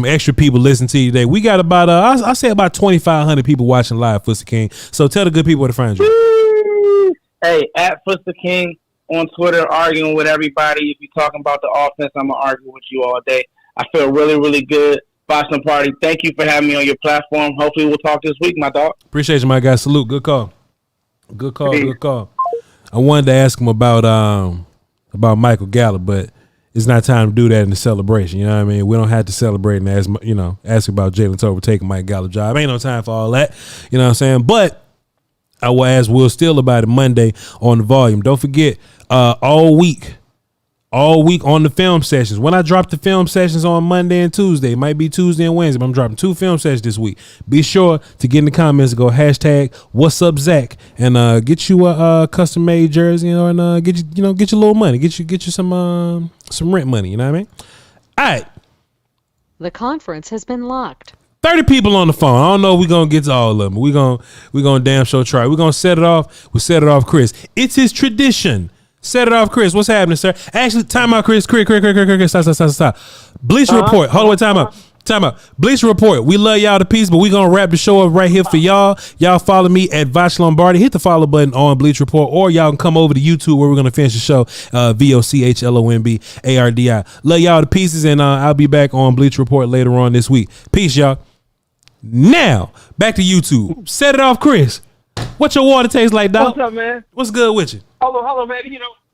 extra people listening to you today. We got about I say about 2,500 people watching live, Foots King. So tell the good people where to find you. Hey, at Foots King on Twitter, arguing with everybody. If you're talking about the offense, I'm going to argue with you all day. I feel really, really good. Voch Lombardi, thank you for having me on your platform. Hopefully we'll talk this week, my dog. Appreciate you, my guy. Salute. Good call. I wanted to ask him about Michael Gallup, but it's not time to do that in the celebration. You know what I mean? We don't have to celebrate and ask about Jalen Tolbert taking Mike Gallup's job. Ain't no time for all that. You know what I'm saying? But I will ask Will Steele about it Monday on the volume. Don't forget, all week on the film sessions. When I drop the film sessions on Monday and Tuesday, it might be Tuesday and Wednesday, but I'm dropping 2 film sessions this week. Be sure to get in the comments, go hashtag what's up Zach, and get you a custom made jersey, and get you little money, get you some rent money. You know what I mean? All right. The conference has been locked. 30 people on the phone. I don't know if we're going to get to all of them. We're going to damn sure try. We're going to set it off. We set it off, Chris. It's his tradition. Set it off, Chris. What's happening, sir? Actually, time out, Chris. Chris. Stop. Bleacher Report. Hold on, time out. Bleacher Report. We love y'all to pieces, but we're going to wrap the show up right here for y'all. Y'all follow me at Voch Lombardi. Hit the follow button on Bleacher Report, or y'all can come over to YouTube where we're going to finish the show. VOCHLOMBARDI. Love y'all to pieces, and I'll be back on Bleacher Report later on this week. Peace, y'all. Now, back to YouTube. Set it off, Chris. What your water taste like, dog? What's up, man? What's good with you? Hello, man.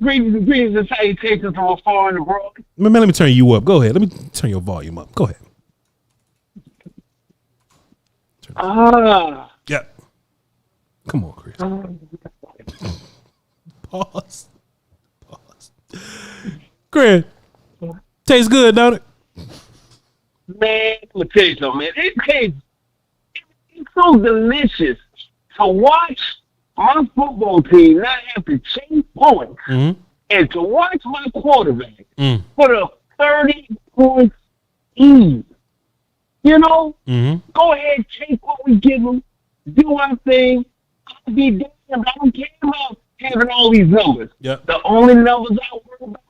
Greetings and salutations from afar in the world. Man, let me turn you up. Go ahead. Let me turn your volume up. Go ahead. Yeah. Come on, Chris. Pause. Chris, tastes good, don't it? Man, let me tell you something, man. It's so delicious to watch my football team not have to chase points, and to watch my quarterback put a 30-point lead. Go ahead, take what we give them, do our thing. I'll be damned. I don't care about having all these numbers. Yep. The only numbers I worry about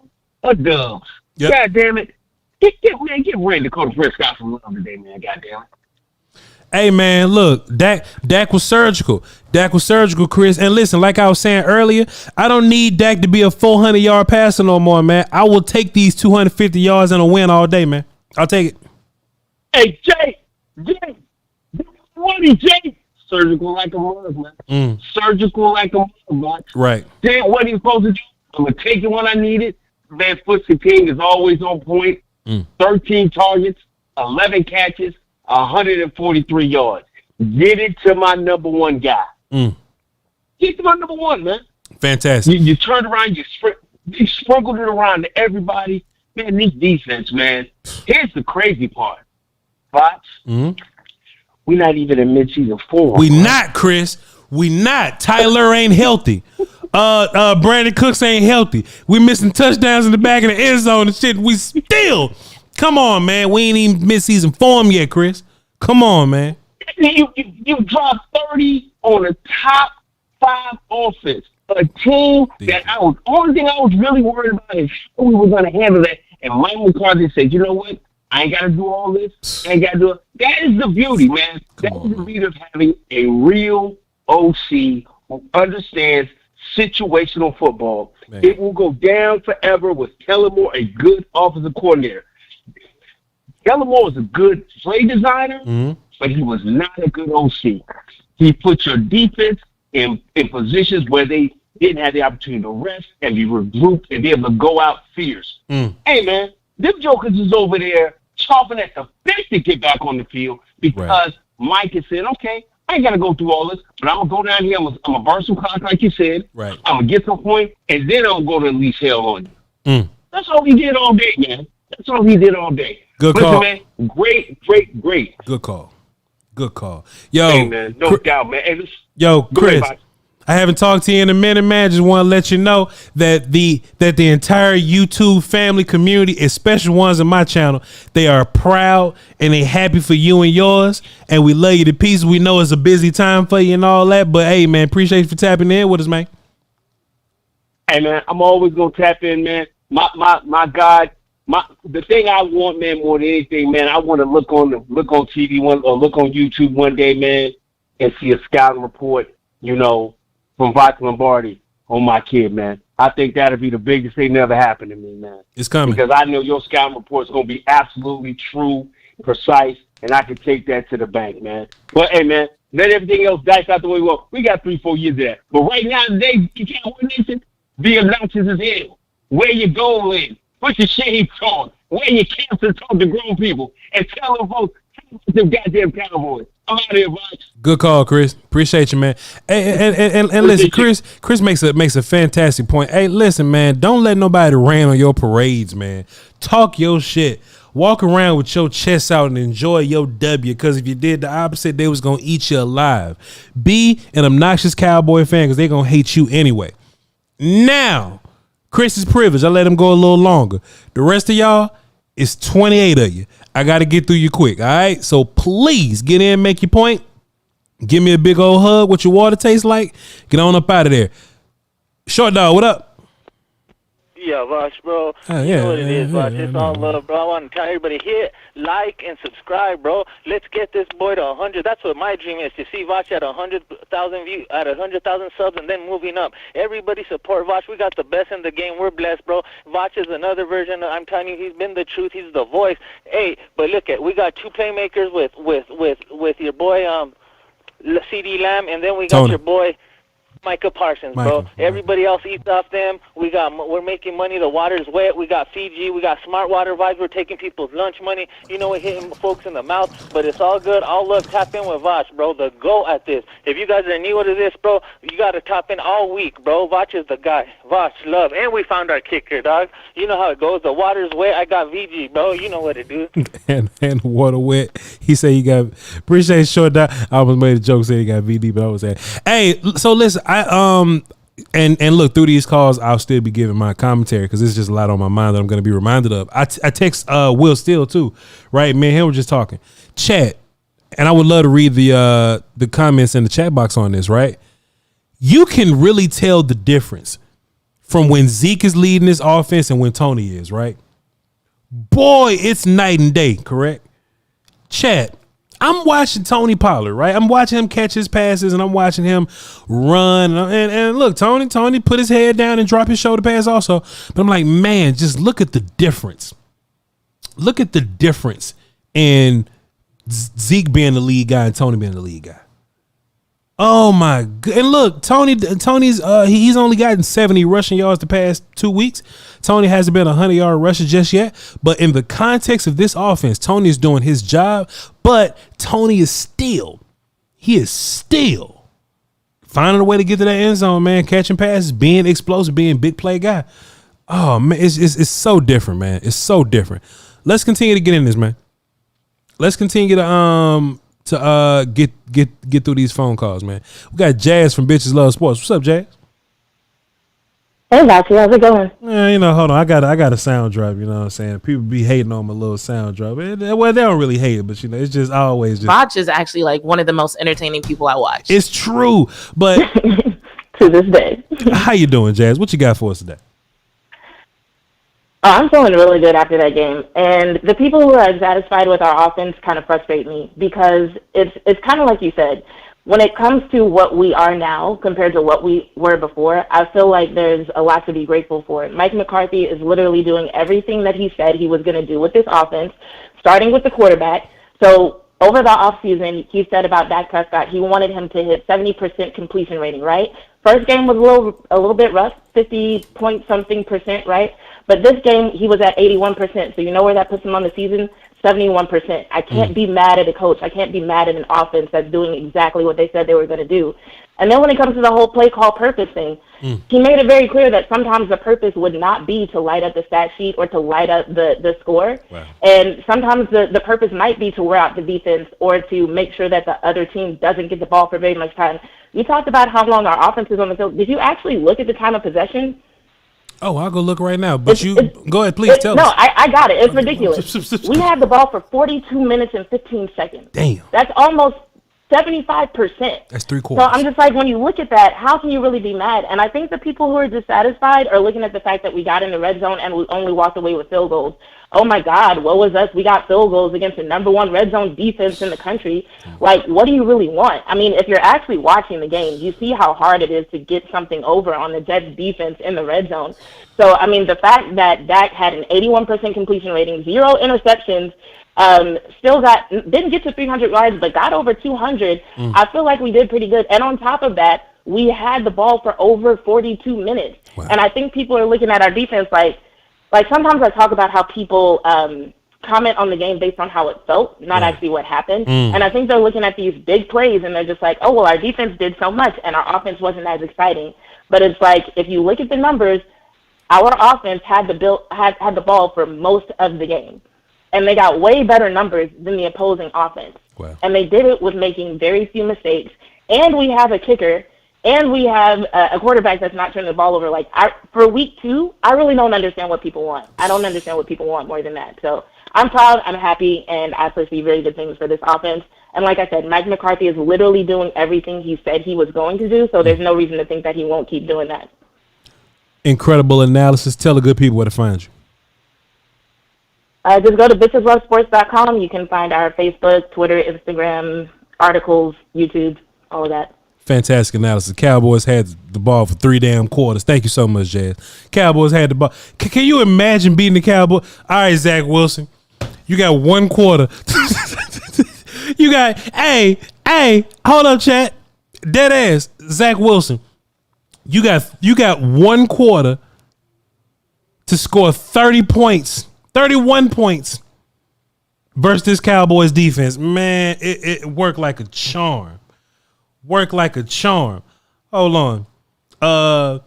are dubs. Yep. God damn it. Get ready to call the Prescott from the other day, man. God damn it. Hey, man, look, Dak was surgical. Chris. And listen, like I was saying earlier, I don't need Dak to be a 400-yard passer no more, man. I will take these 250 yards and a win all day, man. I'll take it. Hey, Jay. Surgical like a mug, man. Surgical like a mug, man. Right. Did what he's supposed to do. I'm going to take it when I need it. Van Footsie King is always on point. 13 targets, 11 catches, 143 yards. Get it to my number one guy. Get to my number one, man. Fantastic. You turned around, you sprinkled it around to everybody. Man, this defense, man. Here's the crazy part. Fox, we're not even in midseason form. We not, Chris. We not. Tyler ain't healthy. Brandon Cooks ain't healthy. We missing touchdowns in the back of the end zone and shit. We still, come on, man. We ain't even mid-season form yet, Chris. Come on, man. You dropped 30 on a top 5 offense. A team that only thing I was really worried about is how we were going to handle that. And Mike McCarthy said, you know what? I ain't got to do all this. I ain't got to do it. That is the beauty, man. That is the beauty of having a real OC who understands situational football. Man. It will go down forever with Kellen Moore, a good offensive coordinator. Kellen Moore was a good play designer, but he was not a good OC. He put your defense in positions where they didn't have the opportunity to rest and be regrouped and be able to go out fierce. Hey, man, them jokers is over there chopping at the bit to get back on the field because Mike has said, okay, I ain't got to go through all this, but I'm going to go down here. I'm going to burn some clock like you said. Right. I'm going to get some point, and then I'm going to go to unleash hell on you. That's all he did all day, man. That's all he did all day. Good call. Listen, man, great. Good call. Yo, hey, man, no doubt, man. Hey, yo, Chris, I haven't talked to you in a minute, man. Just want to let you know that the entire YouTube family community, especially ones on my channel, they are proud and they happy for you and yours, and we love you to pieces. We know it's a busy time for you and all that, but hey, man, appreciate you for tapping in with us, man. Hey, man, I'm always gonna tap in, man. My God, the thing I want, man, more than anything, man, I want to look on TV or look on YouTube one day, man, and see a scouting report, from Voch Lombardi on my kid, man. I think that'll be the biggest thing that ever happened to me, man. It's coming. Because I know your scouting report's going to be absolutely true, precise, and I can take that to the bank, man. But, hey, man, let everything else dice out the way we want. We got 3-4 years of that. But right now, today, you can't win this. Be obnoxious as hell. Wear your gold in. Put your shades on. Wear your caps and talk to grown people. And tell them folks, Them goddamn Cowboys. I'm out of here, Voch. Good call, Chris. Appreciate you, man. Hey, and listen, Chris makes a fantastic point. Hey, listen, man, don't let nobody rain on your parades, man. Talk your shit. Walk around with your chest out and enjoy your W, because if you did the opposite, they was going to eat you alive. Be an obnoxious Cowboy fan, because they're going to hate you anyway. Now, Chris is privileged. I let him go a little longer. The rest of y'all, it's 28 of you. I got to get through you quick, all right? So please get in, make your point. Give me a big old hug. What your water tastes like. Get on up out of there. Short Dog, what up? Yeah, Voch, bro. You know what it is, Voch. It's all love, bro. I want to tell everybody, hit like and subscribe, bro. Let's get this boy to 100. That's what my dream is, to see Voch at 100,000 views, at 100,000 subs, and then moving up. Everybody support Voch. We got the best in the game. We're blessed, bro. Voch is another version. I'm telling you, he's been the truth. He's the voice. Hey, but look at, we got two playmakers with your boy CD Lamb, and then we got your boy Micah Parsons, bro. Everybody else eats off them. We're making money. The water's wet. We got Fiji. We got Smart Water Vibes. We're taking people's lunch money. You know, we're hitting folks in the mouth, but it's all good. All love. Tap in with Voch, bro. The go at this. If you guys are new to this, bro, you got to tap in all week, bro. Voch is the guy. Voch, love. And we found our kicker, dog. You know how it goes. The water's wet. I got VG, bro. You know what it do. and water wet. He said he got, appreciate Short Dog. I almost made a joke saying he got VD, but I was saying, hey, so listen, and look, through these calls, I'll still be giving my commentary, because there's just a lot on my mind that I'm going to be reminded of. I text Will Steele too, right? Me and him were just talking. Chat, and I would love to read the comments in the chat box on this, right? You can really tell the difference from when Zeke is leading this offense and when Tony is, right? Boy, it's night and day, correct? Chat, I'm watching Tony Pollard, right? I'm watching him catch his passes, and I'm watching him run. And look, Tony put his head down and drop his shoulder pass also. But I'm like, man, just look at the difference. Look at the difference in Zeke being the lead guy and Tony being the lead guy. Oh my god! And look, Tony's he's only gotten 70 rushing yards the past 2 weeks. Tony hasn't been a 100-yard rusher just yet. But in the context of this offense, Tony is doing his job. But Tony is still finding a way to get to that end zone, man. Catching passes, being explosive, being big play guy. Oh man, it's so different, man. It's so different. Let's continue to get in this, man. Let's continue to get through these phone calls, man. We got Jazz from Bitches Love Sports. What's up, Jazz? Hey, Vachi, how's it going? Hold on. I got a sound drop. You know what I'm saying? People be hating on my little sound drop. Well, they don't really hate it, but it's just always just. Voch is actually like one of the most entertaining people I watch. It's true, but to this day. How you doing, Jazz? What you got for us today? I'm feeling really good after that game, and the people who are satisfied with our offense kind of frustrate me, because it's kind of like you said. When it comes to what we are now compared to what we were before, I feel like there's a lot to be grateful for. Mike McCarthy is literally doing everything that he said he was going to do with this offense, starting with the quarterback. So over the offseason, he said about Dak Prescott, he wanted him to hit 70% completion rating, right? First game was a little bit rough, 50-point-something%, right? But this game, he was at 81%. So you know where that puts him on the season? 71%. I can't be mad at a coach. I can't be mad at an offense that's doing exactly what they said they were going to do. And then when it comes to the whole play call purpose thing, he made it very clear that sometimes the purpose would not be to light up the stat sheet or to light up the score. Wow. And sometimes the purpose might be to wear out the defense or to make sure that the other team doesn't get the ball for very much time. You talked about how long our offense is on the field. Did you actually look at the time of possession? Oh, I'll go look right now. But go ahead, please tell us. No, I got it. It's ridiculous. We had the ball for 42 minutes and 15 seconds. Damn. That's almost 75%. That's 3 quarters. So I'm just like, when you look at that, how can you really be mad? And I think the people who are dissatisfied are looking at the fact that we got in the red zone and we only walked away with field goals. Oh my God, what was us? We got field goals against the #1 red zone defense in the country. Like, what do you really want? I mean, if you're actually watching the game, you see how hard it is to get something over on the Jets defense in the red zone. So, I mean, the fact that Dak had an 81% completion rating, 0 interceptions, still didn't get to 300 yards, but got over 200. I feel like we did pretty good. And on top of that, we had the ball for over 42 minutes. Wow. And I think people are looking at our defense like sometimes I talk about how people comment on the game based on how it felt, not actually what happened. And I think they're looking at these big plays and they're just like, oh, well, our defense did so much and our offense wasn't as exciting. But it's like, if you look at the numbers, our offense had the ball for most of the game. And they got way better numbers than the opposing offense. Wow. And they did it with making very few mistakes. And we have a kicker. And we have a quarterback that's not turning the ball over. Like, for week 2, I really don't understand what people want. I don't understand what people want more than that. So I'm proud, I'm happy, and I foresee very good things for this offense. And like I said, Mike McCarthy is literally doing everything he said he was going to do, so there's no reason to think that he won't keep doing that. Incredible analysis. Tell the good people where to find you. Just go to bitcheslovesports.com. You can find our Facebook, Twitter, Instagram, articles, YouTube, all of that. Fantastic analysis. Cowboys had the ball for 3 damn quarters. Thank you so much, Jazz. Cowboys had the ball. Can you imagine beating the Cowboys? All right, Zach Wilson, you got 1 quarter. You got, hey, hold up, chat. Dead ass, Zach Wilson. You got 1 quarter to score 30 points, 31 points versus this Cowboys defense. Man, it worked like a charm. Hold on. Hold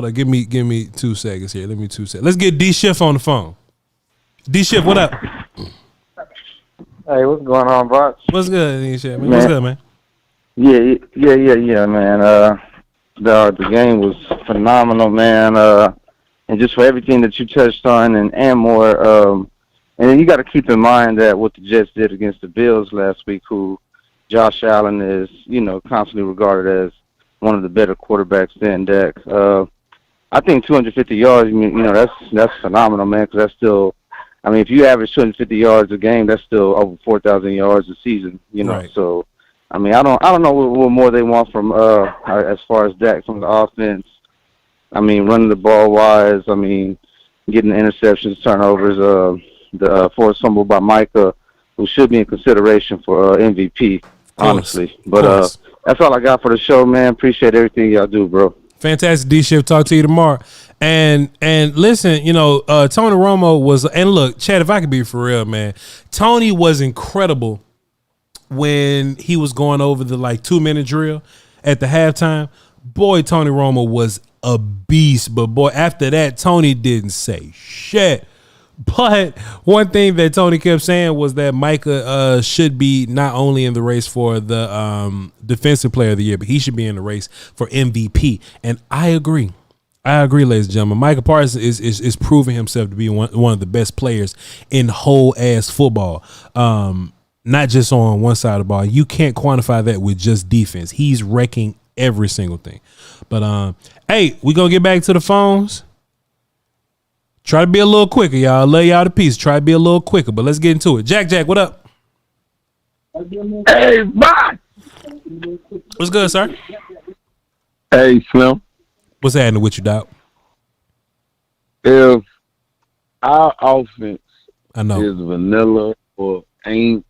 on. Give me 2 seconds here. Let me 2 seconds. Let's get D Schiff on the phone. D Schiff, what up? Hey, what's going on, Voch? What's good, D Schiff? What's good, man? Yeah, man. The game was phenomenal, man. And just for everything that you touched on and more. And then you got to keep in mind that what the Jets did against the Bills last week, who Josh Allen is, constantly regarded as one of the better quarterbacks than Dak. I think 250 yards, that's phenomenal, man, because that's still, if you average 250 yards a game, that's still over 4,000 yards a season, Right. So, I don't know what more they want from, as far as Dak from the offense. Running the ball wise, getting the interceptions, turnovers, the forced fumble by Micah, who should be in consideration for MVP. Honestly, but that's all I got for the show, man. Appreciate everything y'all do, bro. Fantastic, D Shift. Talk to you tomorrow. And listen, Tony Romo was, and look, Chad, if I could be for real, man, Tony was incredible when he was going over the 2-minute drill at the halftime. Boy, Tony Romo was a beast, but boy, after that, Tony didn't say shit. But one thing that Tony kept saying was that Micah should be not only in the race for the defensive player of the year, but he should be in the race for MVP. And I agree, ladies and gentlemen. Micah Parsons is proving himself to be one of the best players in whole ass football. Not just on one side of the ball. You can't quantify that with just defense. He's wrecking every single thing. But hey, we gonna get back to the phones. Try to be a little quicker, y'all. I love y'all to pieces. Try to be a little quicker, but let's get into it. Jack, what up? Hey, bye. What's good, sir? Hey, Slim. What's happening with you, Doc? If our offense is vanilla or ain't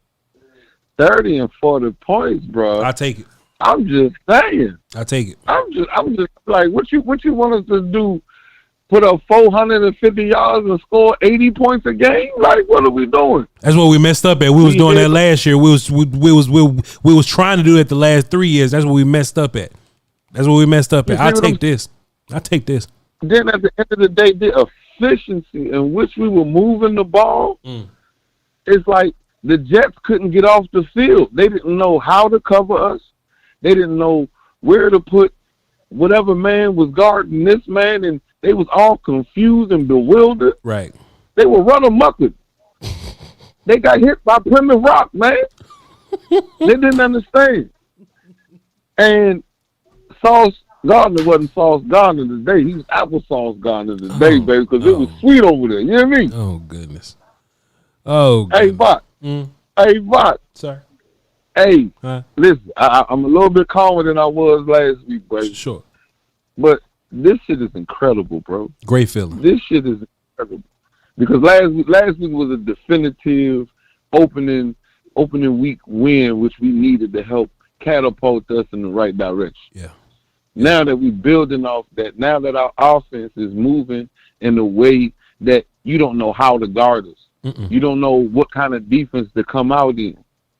30 and 40 points, bro, I take it. I'm just saying. I take it. I'm just like, what you want us to do? Put up 450 yards and score 80 points a game? Like, what are we doing? That's what we messed up at. We was doing that last year. We was trying to do it the last 3 years. That's what we messed up at. I take this. Then at the end of the day, the efficiency in which we were moving the ball, it's like the Jets couldn't get off the field. They didn't know how to cover us. They didn't know where to put whatever man was guarding this man, and they was all confused and bewildered. Right. They were running muckers. They got hit by Plymouth Rock, man. They didn't understand. And Sauce Gardner wasn't Sauce Gardner today. He was applesauce Gardner today, baby, because it was sweet over there. You know what I mean? Oh, goodness. Oh, hey, Voch. Hey, Voch. Sorry. Hey, listen, I'm a little bit calmer than I was last week, baby. Sure. But this shit is incredible, bro. Great feeling. This shit is incredible. Because last week was a definitive opening week win, which we needed to help catapult us in the right direction. Yeah. Now that we're building off that, now that our offense is moving in a way that you don't know how to guard us. You don't know what kind of defense to come out in.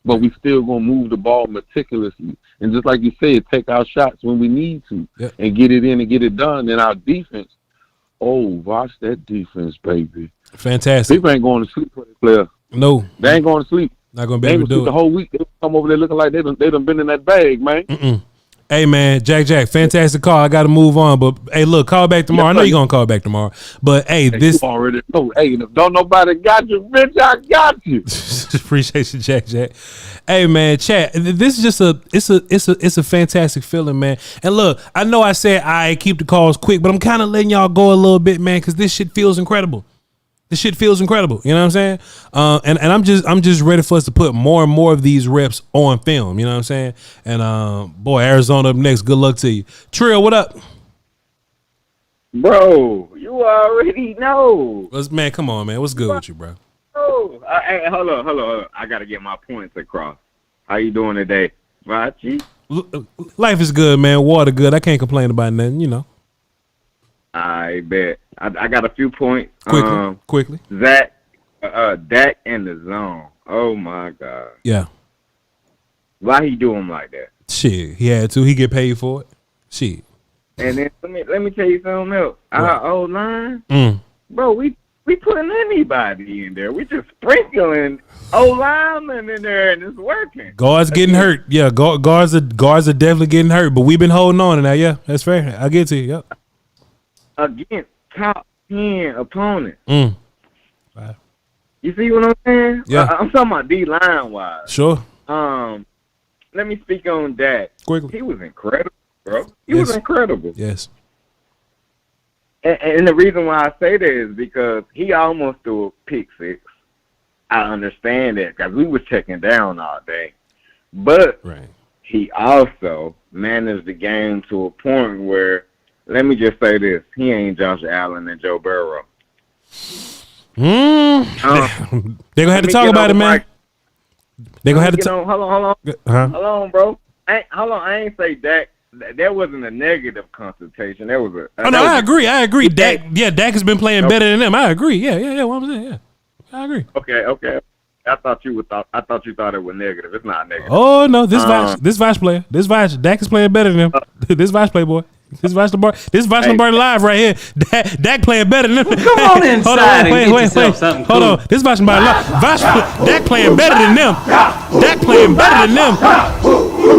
But we still gonna move the ball meticulously. And just like you said, take our shots when we need to and get it in and get it done. And our defense, watch that defense, baby. Fantastic. People ain't going to sleep for the player. No. They ain't going to sleep. Not going to be able to do it. The whole week, they come over there looking like they done been in that bag, man. Hey, man, Jack, fantastic call. I got to move on. But, hey, look, call back tomorrow. I know you're going to call back tomorrow. But, hey, this. You already know. Hey, if don't nobody got you, bitch, I got you. Appreciate you, Jack. Hey, man, chat. This is just it's a fantastic feeling, man. And look, I know I said I keep the calls quick, but I'm kind of letting y'all go a little bit, man, because this shit feels incredible. This shit feels incredible. You know what I'm saying? And I'm just ready for us to put more and more of these reps on film. You know what I'm saying? And boy, Arizona up next. Good luck to you. Trill, what up? Bro, you already know. Man, come on, man. What's good with you, bro? Oh, hey, hold on. I gotta get my points across. How you doing today, Vachi? Life is good, man. Water good. I can't complain about nothing, you know. I bet. I got a few points. Quickly. Dak in the zone. Oh my God. Yeah. Why he do him like that? Shit, he had to. He get paid for it. Shit. And then let me tell you something else. Our old line, bro, we putting anybody in there. We just sprinkling old linemen in there, and it's working. Guards getting hurt. Yeah, guards are definitely getting hurt, but we've been holding on to that. Yeah, that's fair. I get to you. Yep. Against top 10 opponents. Right. You see what I'm saying? Yeah. I'm talking about D-line wise. Sure. Let me speak on Dak. Quickly. He was incredible, bro. He was incredible. Yes. And the reason why I say that is because he almost threw a pick six. I understand that because we was checking down all day. But he also managed the game to a point where, let me just say this, he ain't Josh Allen and Joe Burrow. They're going to have to talk about it, man. They're going to have to talk. Hold on. Hold on, bro. I ain't say Dak. That wasn't a negative consultation. That was a. I agree. Dak has been playing better than them. I agree. Yeah. What I'm saying, yeah, I agree. Okay. I thought you thought it was negative. It's not negative. Oh no, this Voch player, Dak is playing better than them. This Voch play boy. This Voch Lombardi live right here. Dak playing better than them. Come on inside and get yourself something cool. Hold on. This Voch Lombardi live. Dak playing better than them. Dak playing better than them.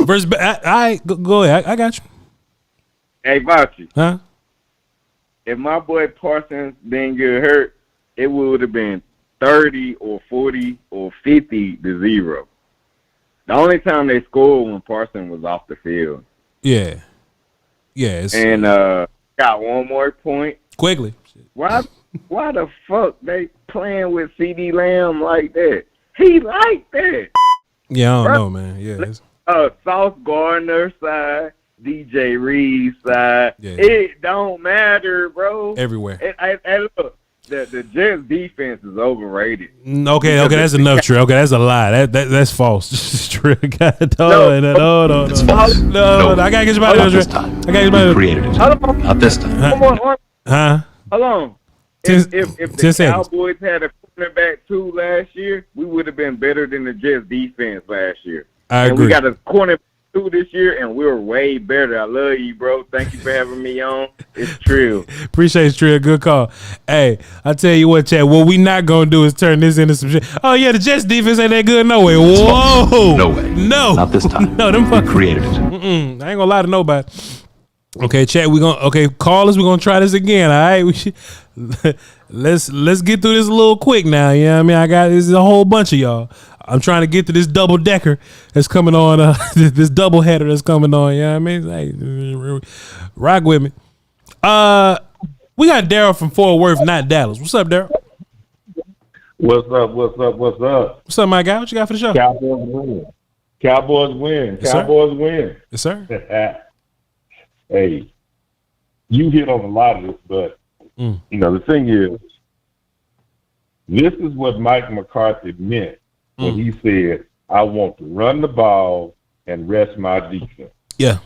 Versus, go ahead. I got you. Hey, Vachi. Huh? If my boy Parsons didn't get hurt, it would have been 30 or 40 or 50-0. The only time they scored when Parsons was off the field. Yeah. Yes. And got one more point. Quickly. Why the fuck they playing with CD Lamb like that? He like that. Yeah, I don't know, man. Yeah. Sauce Gardner side, DJ Reed's side. Yeah. It don't matter, bro. Everywhere. And look, the Jets defense is overrated. Okay, that's enough, Trey. Okay, that's a lie. That's false. Trey, no. I gotta get you out of here, Trey. I gotta get you out of here. Not this time. Come on. Huh? Hold on. If the Cowboys had a cornerback too last year, we would have been better than the Jets defense last year. I agree. We got a cornerback too this year, and we're way better. I love you, bro. Thank you for having me on. It's true. Appreciate it, Trill. Good call. Hey, I tell you what, Chad, what we not gonna do is turn this into some shit. Oh yeah, the Jets defense ain't that good. No way. Whoa. No way. No. Not this time. No, them we created it. I ain't gonna lie to nobody. Okay, Chad, call us. We're gonna try this again. All right. Let's get through this a little quick now. You know what I mean? This is a whole bunch of y'all. I'm trying to get to this double decker that's coming on, this double header that's coming on. You know what I mean? Hey, rock with me. We got Daryl from Fort Worth, not Dallas. What's up, Daryl? What's up? What's up, my guy? What you got for the show? Cowboys win. Yes, Cowboys win. Yes, sir. Hey, you hit on a lot of this, but the thing is, this is what Mike McCarthy meant when he said, I want to run the ball and rest my defense. Yeah.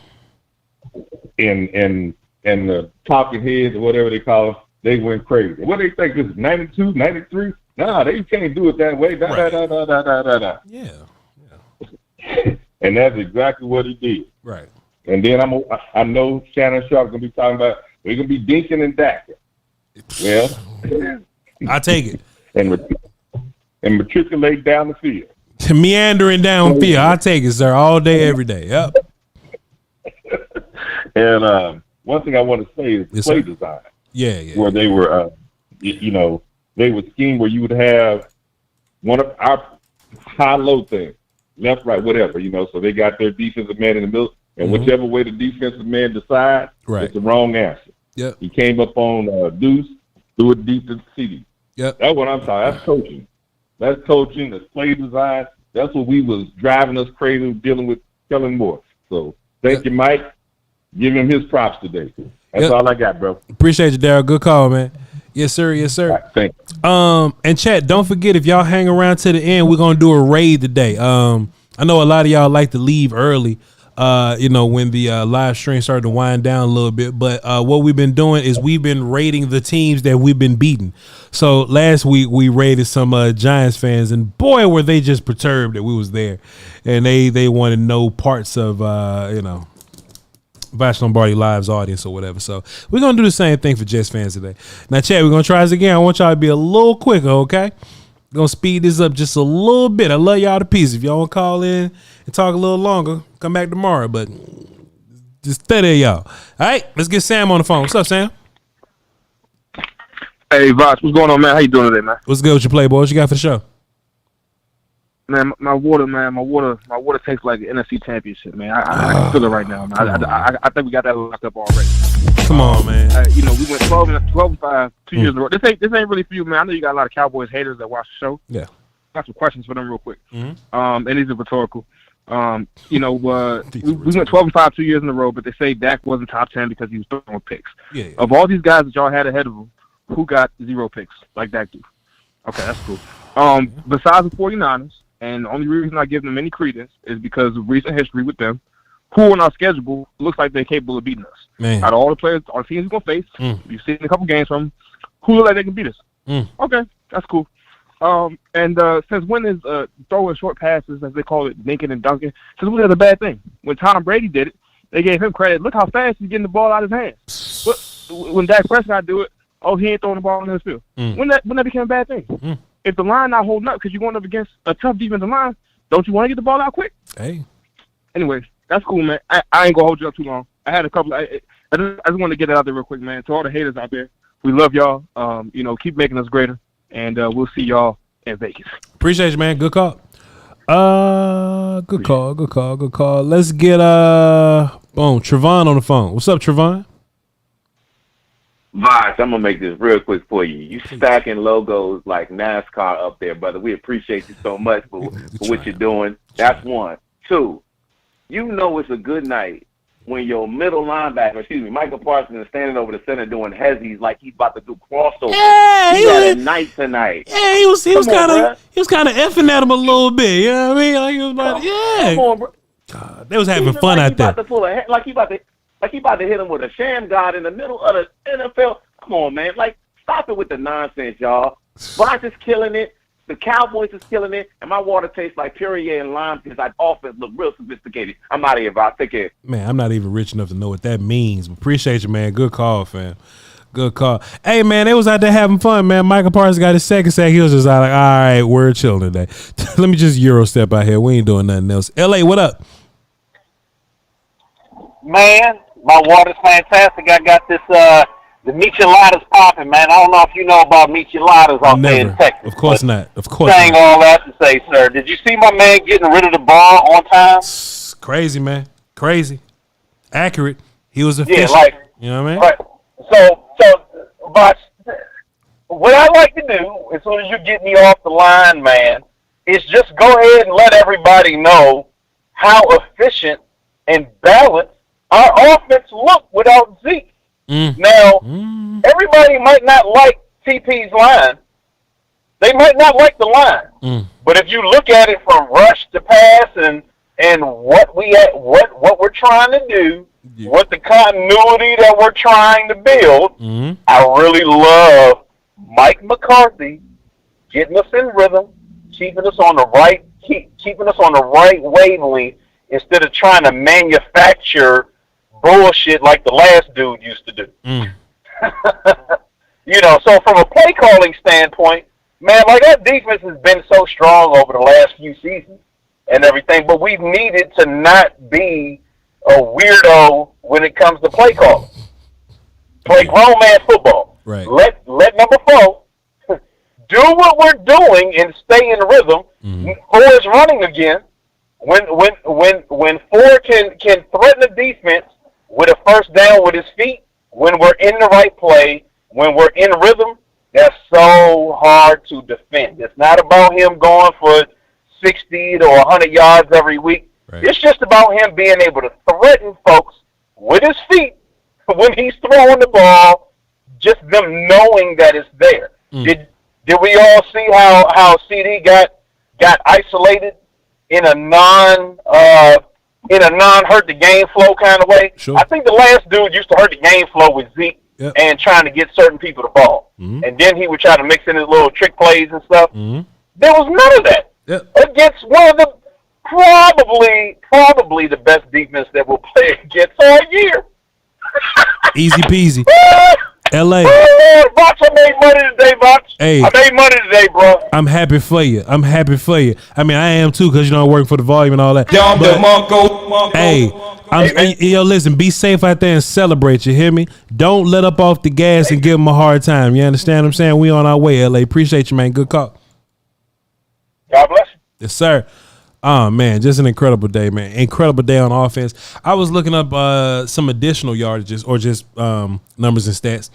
And the talking heads or whatever they call them, they went crazy. What they think, this is 92, 93? Nah, they can't do it that way. Yeah. And that's exactly what he did. Right. And then I know Shannon Sharp going to be talking about, we're going to be dinking and dacking. Well, I take it. And matriculate down the field. Meandering downfield. I take it, sir, all day, every day. Yep. And one thing I want to say is play design. Yeah. Where they were, they would scheme where you would have one of our high-low things, left, right, whatever, so they got their defensive man in the middle, and whichever way the defensive man decides, it's the wrong answer. Yep. He came up on Deuce, threw it deep to the CD. Yep. That's what I'm talking. That's coaching. That's coaching. That's play design. That's what we was driving us crazy dealing with Kellen Moore. So thank you, Mike. Give him his props today. That's all I got, bro. Appreciate you, Daryl. Good call, man. Yes, sir. Yes, sir. Right, thanks. And chat, don't forget, if y'all hang around to the end, we're gonna do a raid today. I know a lot of y'all like to leave early. When the live stream started to wind down a little bit. But what we've been doing is we've been rating the teams that we've been beating. So last week we rated some Giants fans, and boy, were they just perturbed that we was there. And they wanted no parts of, Voch Lombardi Live's audience or whatever. So we're going to do the same thing for Jets fans today. Now, Chad, we're going to try this again. I want y'all to be a little quicker, okay? We're going to speed this up just a little bit. I love y'all to pieces. If y'all want to call in and talk a little longer, come back tomorrow. But just stay there, y'all. All right, let's get Sam on the phone. What's up, Sam? Hey, Voch, what's going on, man? How you doing today, man? What's good with your Playboy? What you got for the show? Man, my water tastes like an NFC championship, man. I can feel it right now, man. I think we got that locked up already. Come on, man. We went 12-5 2 years in a row. This ain't really for you, man. I know you got a lot of Cowboys haters that watch the show. Yeah. Got some questions for them real quick. Mm-hmm. And these are rhetorical. We went 12-5 2 years in a row, but they say Dak wasn't top 10 because he was throwing picks. Yeah. Of all these guys that y'all had ahead of him, who got 0 picks like Dak do? Okay, that's cool. Besides the 49ers, and the only reason I give them any credence is because of recent history with them, who on our schedule looks like they're capable of beating us. Man. Out of all the players, all the teams we're going to face, you've seen a couple games from them, who look like they can beat us. Okay, that's cool. Since when is throwing short passes, as they call it, dinking and dunking, since when is a bad thing? When Tom Brady did it, they gave him credit. Look how fast he's getting the ball out of his hands. When Dak Prescott do it, he ain't throwing the ball in his field. When that became a bad thing? If the line not holding up because you're going up against a tough defensive line, don't you want to get the ball out quick? Hey. Anyways, that's cool, man. I ain't going to hold you up too long. I had a couple. I just want to get it out there real quick, man. To all the haters out there, we love y'all. Keep making us greater, and we'll see y'all in Vegas. Appreciate you, man. Good call. Good call. Let's get Trevon on the phone. What's up, Trevon? Voch, I'm gonna make this real quick for you. You stacking logos like NASCAR up there, brother. We appreciate you so much for what you're doing. That's one. Two, it's a good night when your middle linebacker, Micah Parsons, is standing over the center doing hezzies like he's about to do crossover. Yeah, he had a night tonight. Yeah, he was kind of effing at him a little bit. You know what I mean? Like he was about, Come on, bro. God, they was having fun out there. Like he about to hit him with a sham guard in the middle of the NFL. Come on, man. Stop it with the nonsense, y'all. Voch is killing it. The Cowboys is killing it. And my water tastes like Perrier and lime because our offense look real sophisticated. I'm out of here, Voch. Take care. Man, I'm not even rich enough to know what that means. But appreciate you, man. Good call, fam. Good call. Hey, man, they was out there having fun, man. Micah Parsons got his second sack. He was just like, all right, we're chilling today. Let me just Euro step out here. We ain't doing nothing else. LA, what up? Man, my water's fantastic. I got this, the micheladas popping, man. I don't know if you know about micheladas out there in Texas. Of course not. Of course saying not. all that to say, sir, did you see my man getting rid of the ball on time? Crazy, man. Crazy. Accurate. He was efficient. Yeah, you know what I mean? Right. But what I like to do, as soon as you get me off the line, man, is just go ahead and let everybody know how efficient and balanced our offense looked without Zeke. Now, everybody might not like TP's line. They might not like the line. But if you look at it from rush to pass and and what we're trying to do, what the continuity that we're trying to build. I really love Mike McCarthy getting us in rhythm, keeping us on the right wavelength instead of trying to manufacture bullshit like the last dude used to do. So from a play calling standpoint, man, like our defense has been so strong over the last few seasons and everything, but we've needed to not be a weirdo when it comes to play calling. Play grown man football. Right. Let number 4 do what we're doing and stay in rhythm. 4 is running again. When 4 can threaten the defense with a first down with his feet, when we're in the right play, when we're in rhythm, that's so hard to defend. It's not about him going for 60 to 100 yards every week. Right. It's just about him being able to threaten folks with his feet when he's throwing the ball, just them knowing that it's there. Did we all see how CD got isolated in a non hurt the game flow kind of way? Sure. I think the last dude used to hurt the game flow with Zeke and trying to get certain people the ball. And then he would try to mix in his little trick plays and stuff. There was none of that against one of the probably the best defense that we'll play against all year. Easy peasy. LA. Voch, I made money today, Voch. Hey, I made money today, bro. I'm happy for you. I mean, I am too, because I work for the volume and all that. Yo, listen, be safe out there and celebrate. You hear me? Don't let up off the gas and give them a hard time. You understand what I'm saying? We on our way, LA. Appreciate you, man. Good call. God bless you. Yes, sir. Oh, man, just an incredible day, man. Incredible day on offense. I was looking up some additional yardages or just numbers and stats.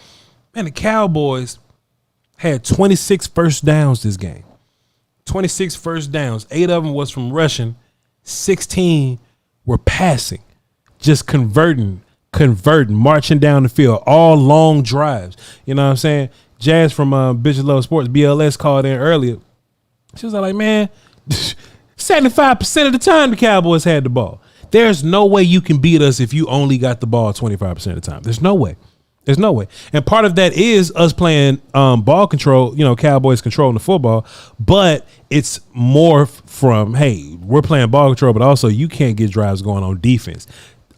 Man, the Cowboys had 26 first downs this game. 26 first downs. 8 of them was from rushing. 16 were passing. Just converting, marching down the field. All long drives. You know what I'm saying? Jazz from Bitches Love Sports, BLS, called in earlier. She was like, man, 75% of the time the Cowboys had the ball. There's no way you can beat us if you only got the ball 25% of the time. There's no way. And part of that is us playing ball control, Cowboys controlling the football, but it's more from, hey, we're playing ball control, but also you can't get drives going on defense.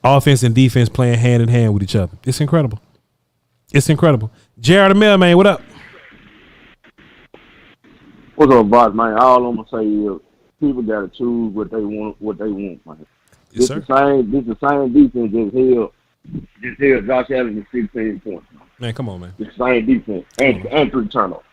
Offense and defense playing hand in hand with each other. It's incredible. Jared the Mailman, what up? What's up, boss, man? All I'm gonna say is people gotta choose what they want, man. Yes, This the same defense just held Josh Allen to 16 points. Man, come on, man. The same defense and 3 turnovers.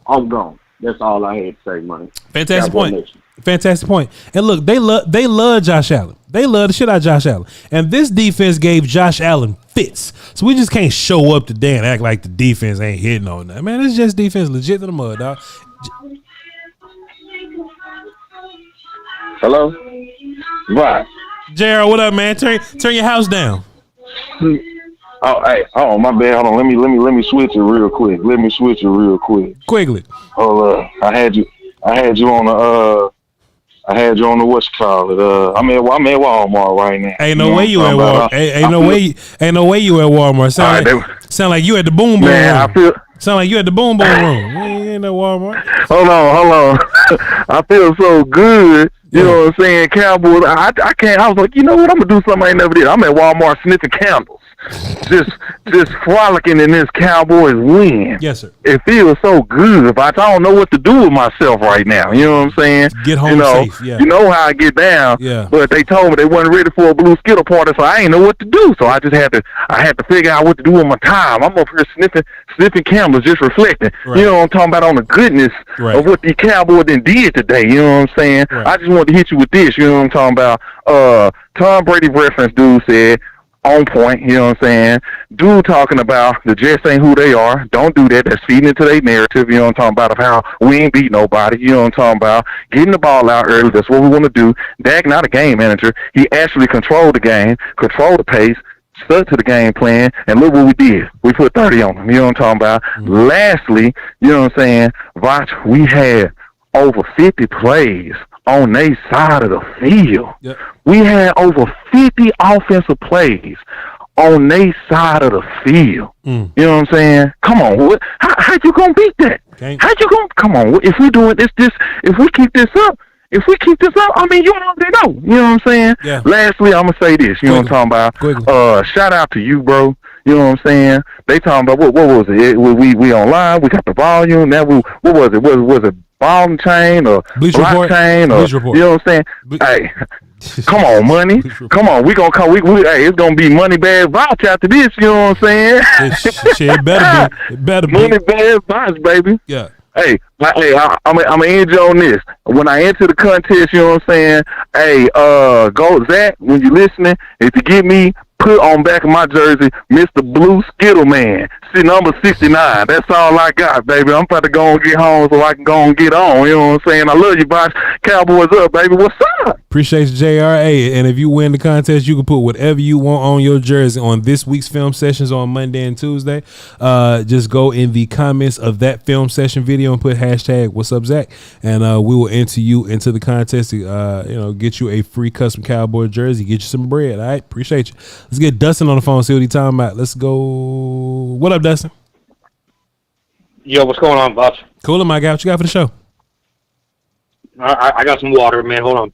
I'm gone. That's all I had to say, man. Fantastic point. And look, they love Josh Allen. They love the shit out of Josh Allen. And this defense gave Josh Allen fits. So we just can't show up today and act like the defense ain't hitting on that. Man, it's just defense legit to the mud, dog. Hello? Right. Gerald, what up, man? Turn your house down. Oh, hey, my bad. Hold on. Let me switch it real quick. Quickly. Hold up. I had you on the what you call it. I'm at Walmart right now. Ain't no way you at Walmart. Ain't no way you at Walmart. Sound like you at the boom boom room. Sound like you at the boom boom room. You ain't at Walmart. Hold on. I feel so good. You know what I'm saying? Cowboys. I can't. I was like, you know what? I'm gonna do something I ain't never did. I'm at Walmart sniffing candles, just frolicking in this Cowboys win. Yes, sir. It feels so good. I don't know what to do with myself right now. You know what I'm saying? Get home safe. Yeah. You know how I get down. Yeah. But they told me they wasn't ready for a blue Skittle party, so I ain't know what to do. So I just had to figure out what to do with my time. I'm up here sniffing candles, just reflecting. Right. You know what I'm talking about, on the goodness of what the Cowboys done did today. You know what I'm saying? Right. I just wanted to hit you with this. You know what I'm talking about? Tom Brady reference dude said, on point, you know what I'm saying? Dude talking about the Jets ain't who they are. Don't do that. That's feeding into their narrative, you know what I'm talking about, of how we ain't beat nobody, you know what I'm talking about. Getting the ball out early, that's what we want to do. Dak not a game manager. He actually controlled the game, controlled the pace, stuck to the game plan, and look what we did. We put 30 on them, you know what I'm talking about. Mm-hmm. Lastly, you know what I'm saying, Voch, we had over 50 plays on their side of the field. Yep. We had over 50 offensive plays on their side of the field. You know what I'm saying? Come on, how you gonna beat that? How you gonna come on? If we doing this, if we keep this up, I mean, you already know. You know what I'm saying? Yeah. Lastly, I'm gonna say this. You know what I'm talking about? Shout out to you, bro. You know what I'm saying? They talking about what was it? We online. We got the volume. Now what was it? Was it ball chain or blockchain or you know what I'm saying? Hey, come on, money. Come on, we gonna come. Hey, it's gonna be money bad Voch after this. You know what I'm saying? It better be. It better be. Money bad Voch, baby. Yeah. Hey, I'm gonna end you on this. When I enter the contest, you know what I'm saying? Hey, go Zach. When you listening, if you get me, put on back of my jersey, Mr. Blue Skittle Man, number 69. That's all I got, baby. I'm about to go and get home so I can go and get on. You know what I'm saying? I love you, Voch. Cowboys up, baby. What's up? Appreciate you, JRA. And if you win the contest, you can put whatever you want on your jersey on this week's film sessions on Monday and Tuesday. Just go in the comments of that film session video and put hashtag What's Up, Zach, and we will enter you into the contest to get you a free custom Cowboy jersey, get you some bread. All right, appreciate you. Let's get Dustin on the phone, see what he's talking about. Let's go. What up, Dustin? Yo, what's going on, Voch? Cool, my guy. What you got for the show? I got some water, man. Hold on.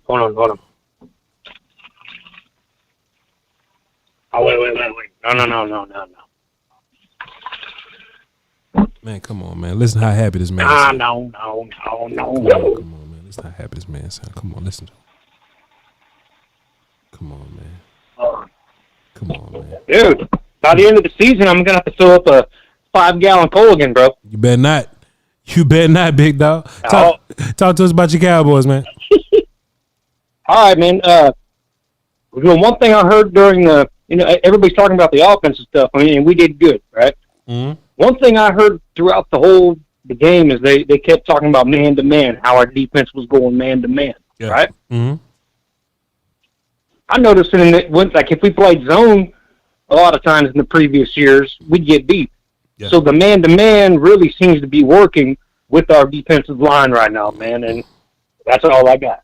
Oh, wait. No. Man, come on, man. Listen how happy this man is. No. Come on, man. Listen how happy this man sounds. Come on, listen to him. Come on, man. Come on, man. Dude, by the end of the season, I'm going to have to fill up a 5-gallon Cole again, bro. You better not. You better not, big dog. Talk to us about your Cowboys, man. All right, man. One thing I heard during the, everybody's talking about the offensive stuff. I mean, we did good, right? Mm-hmm. One thing I heard throughout the game is they kept talking about man-to-man, how our defense was going man-to-man, right? Mm-hmm. I noticed if we played zone a lot of times in the previous years, we'd get beat. Yeah. So the man-to-man really seems to be working with our defensive line right now, man, and that's all I got.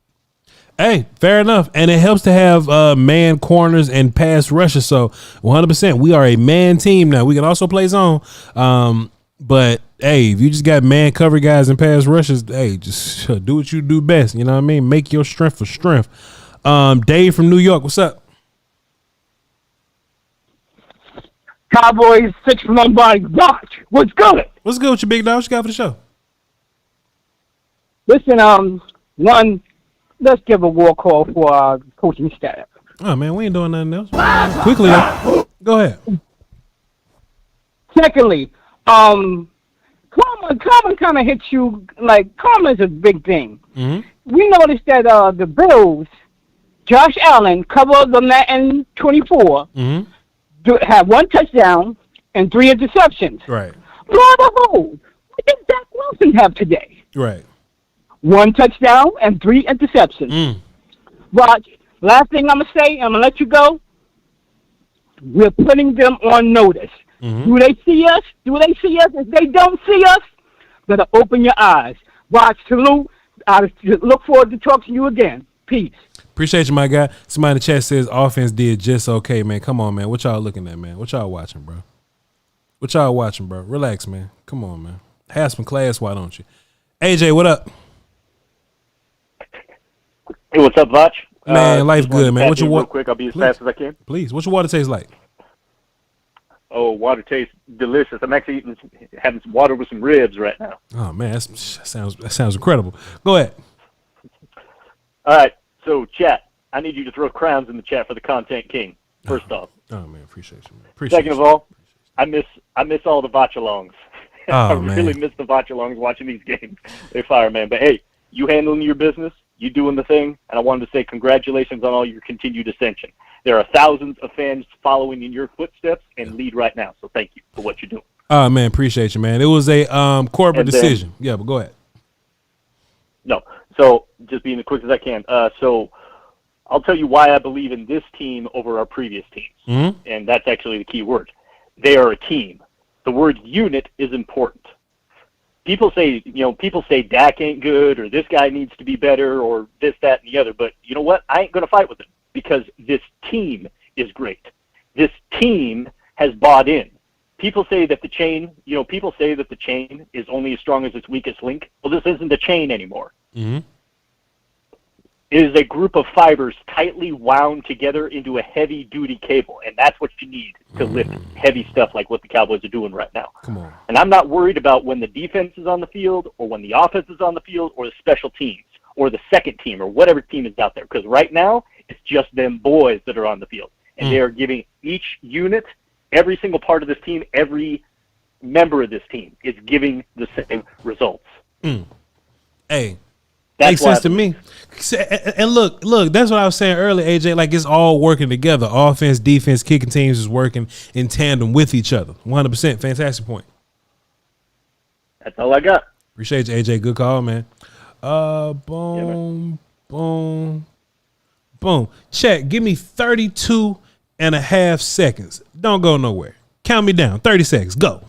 Hey, fair enough. And it helps to have man corners and pass rushers. So 100%, we are a man team now. We can also play zone. But, hey, if you just got man cover guys and pass rushers, hey, just do what you do best. You know what I mean? Make your strength a strength. Dave from New York, what's up? Cowboys 6 Lombardi. Voch, what's good? What's good with you, big dog? What you got for the show? Listen, let's give a war call for our coaching staff. Oh, man, we ain't doing nothing else. Quickly, though. Go ahead. Secondly, karma kind of hits you, like, karma is a big thing. Mm-hmm. We noticed that the Bills, Josh Allen, covered the Madden 24, had 1 touchdown and 3 interceptions. Right. Lo and behold, what did Dak Wilson have today? Right. 1 touchdown and 3 interceptions. But last thing I'm going to say, I'm going to let you go. We're putting them on notice. Do they see us? If they don't see us, better open your eyes. Voch, salute. I look forward to talking to you again. Peace. Appreciate you, my guy. Somebody in the chat says offense did just okay, man. Come on, man. What y'all looking at, man? What y'all watching, bro? Relax, man. Come on, man. Have some class, why don't you? AJ, what up? Hey, what's up, Voch? Man, life's good, man. What's your water? Real quick, I'll be as fast as I can. Please. What's your water taste like? Oh, water tastes delicious. I'm actually having some water with some ribs right now. Oh man, that sounds incredible. Go ahead. All right, so chat. I need you to throw crowns in the chat for the Content King. First off. Oh man, appreciate you, man. Second of all, I miss all the Vochalongs. Oh, I man. really miss the Vochalongs watching these games. They're fire, man. But hey, you handling your business, you doing the thing, and I wanted to say congratulations on all your continued ascension. There are thousands of fans following in your footsteps and lead right now. So thank you for what you're doing. Oh man, appreciate you, man. It was a corporate decision. Yeah, but go ahead. No, so just being as quick as I can. So I'll tell you why I believe in this team over our previous teams, and that's actually the key word. They are a team. The word unit is important. people say Dak ain't good or this guy needs to be better or this, that, and the other. But you know what? I ain't going to fight with him because this team is great. This team has bought in. People say that the chain is only as strong as its weakest link. Well, this isn't a chain anymore. Mm-hmm. It is a group of fibers tightly wound together into a heavy-duty cable, and that's what you need to lift heavy stuff like what the Cowboys are doing right now. Come on. And I'm not worried about when the defense is on the field or when the offense is on the field or the special teams or the second team or whatever team is out there, because right now it's just them boys that are on the field, and they are giving each unit, every single part of this team, every member of this team is giving the same results. Hey. Makes sense to me. And look, that's what I was saying earlier, AJ. Like, it's all working together. Offense, defense, kicking teams is working in tandem with each other. 100%. Fantastic point. That's all I got. Appreciate you, AJ. Good call, man. Boom. Check. Give me 32 and a half seconds. Don't go nowhere. Count me down. 30 seconds. Go.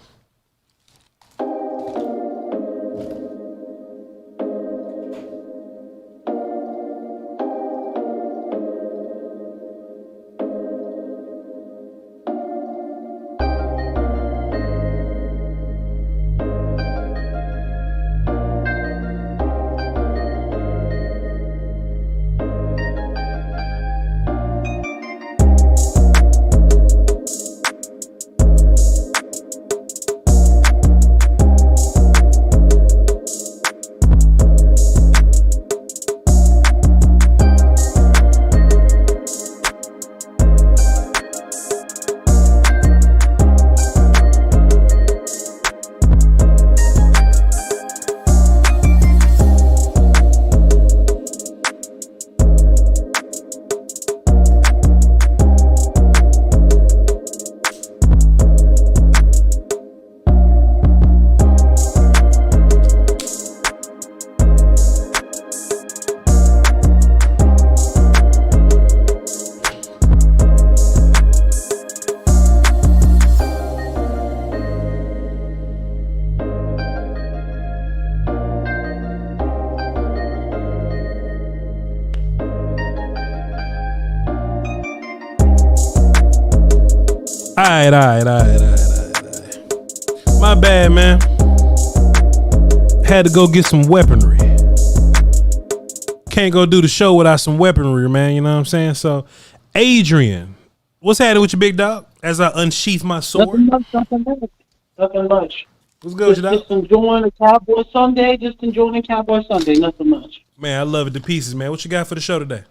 All right. My bad, man. Had to go get some weaponry. Can't go do the show without some weaponry, man. You know what I'm saying? So, Adrian, what's happening with your big dog? As I unsheath my sword. Nothing much. What's good, your dog? Just enjoying the Cowboy Sunday. Nothing much. Man, I love it to pieces, man. What you got for the show today?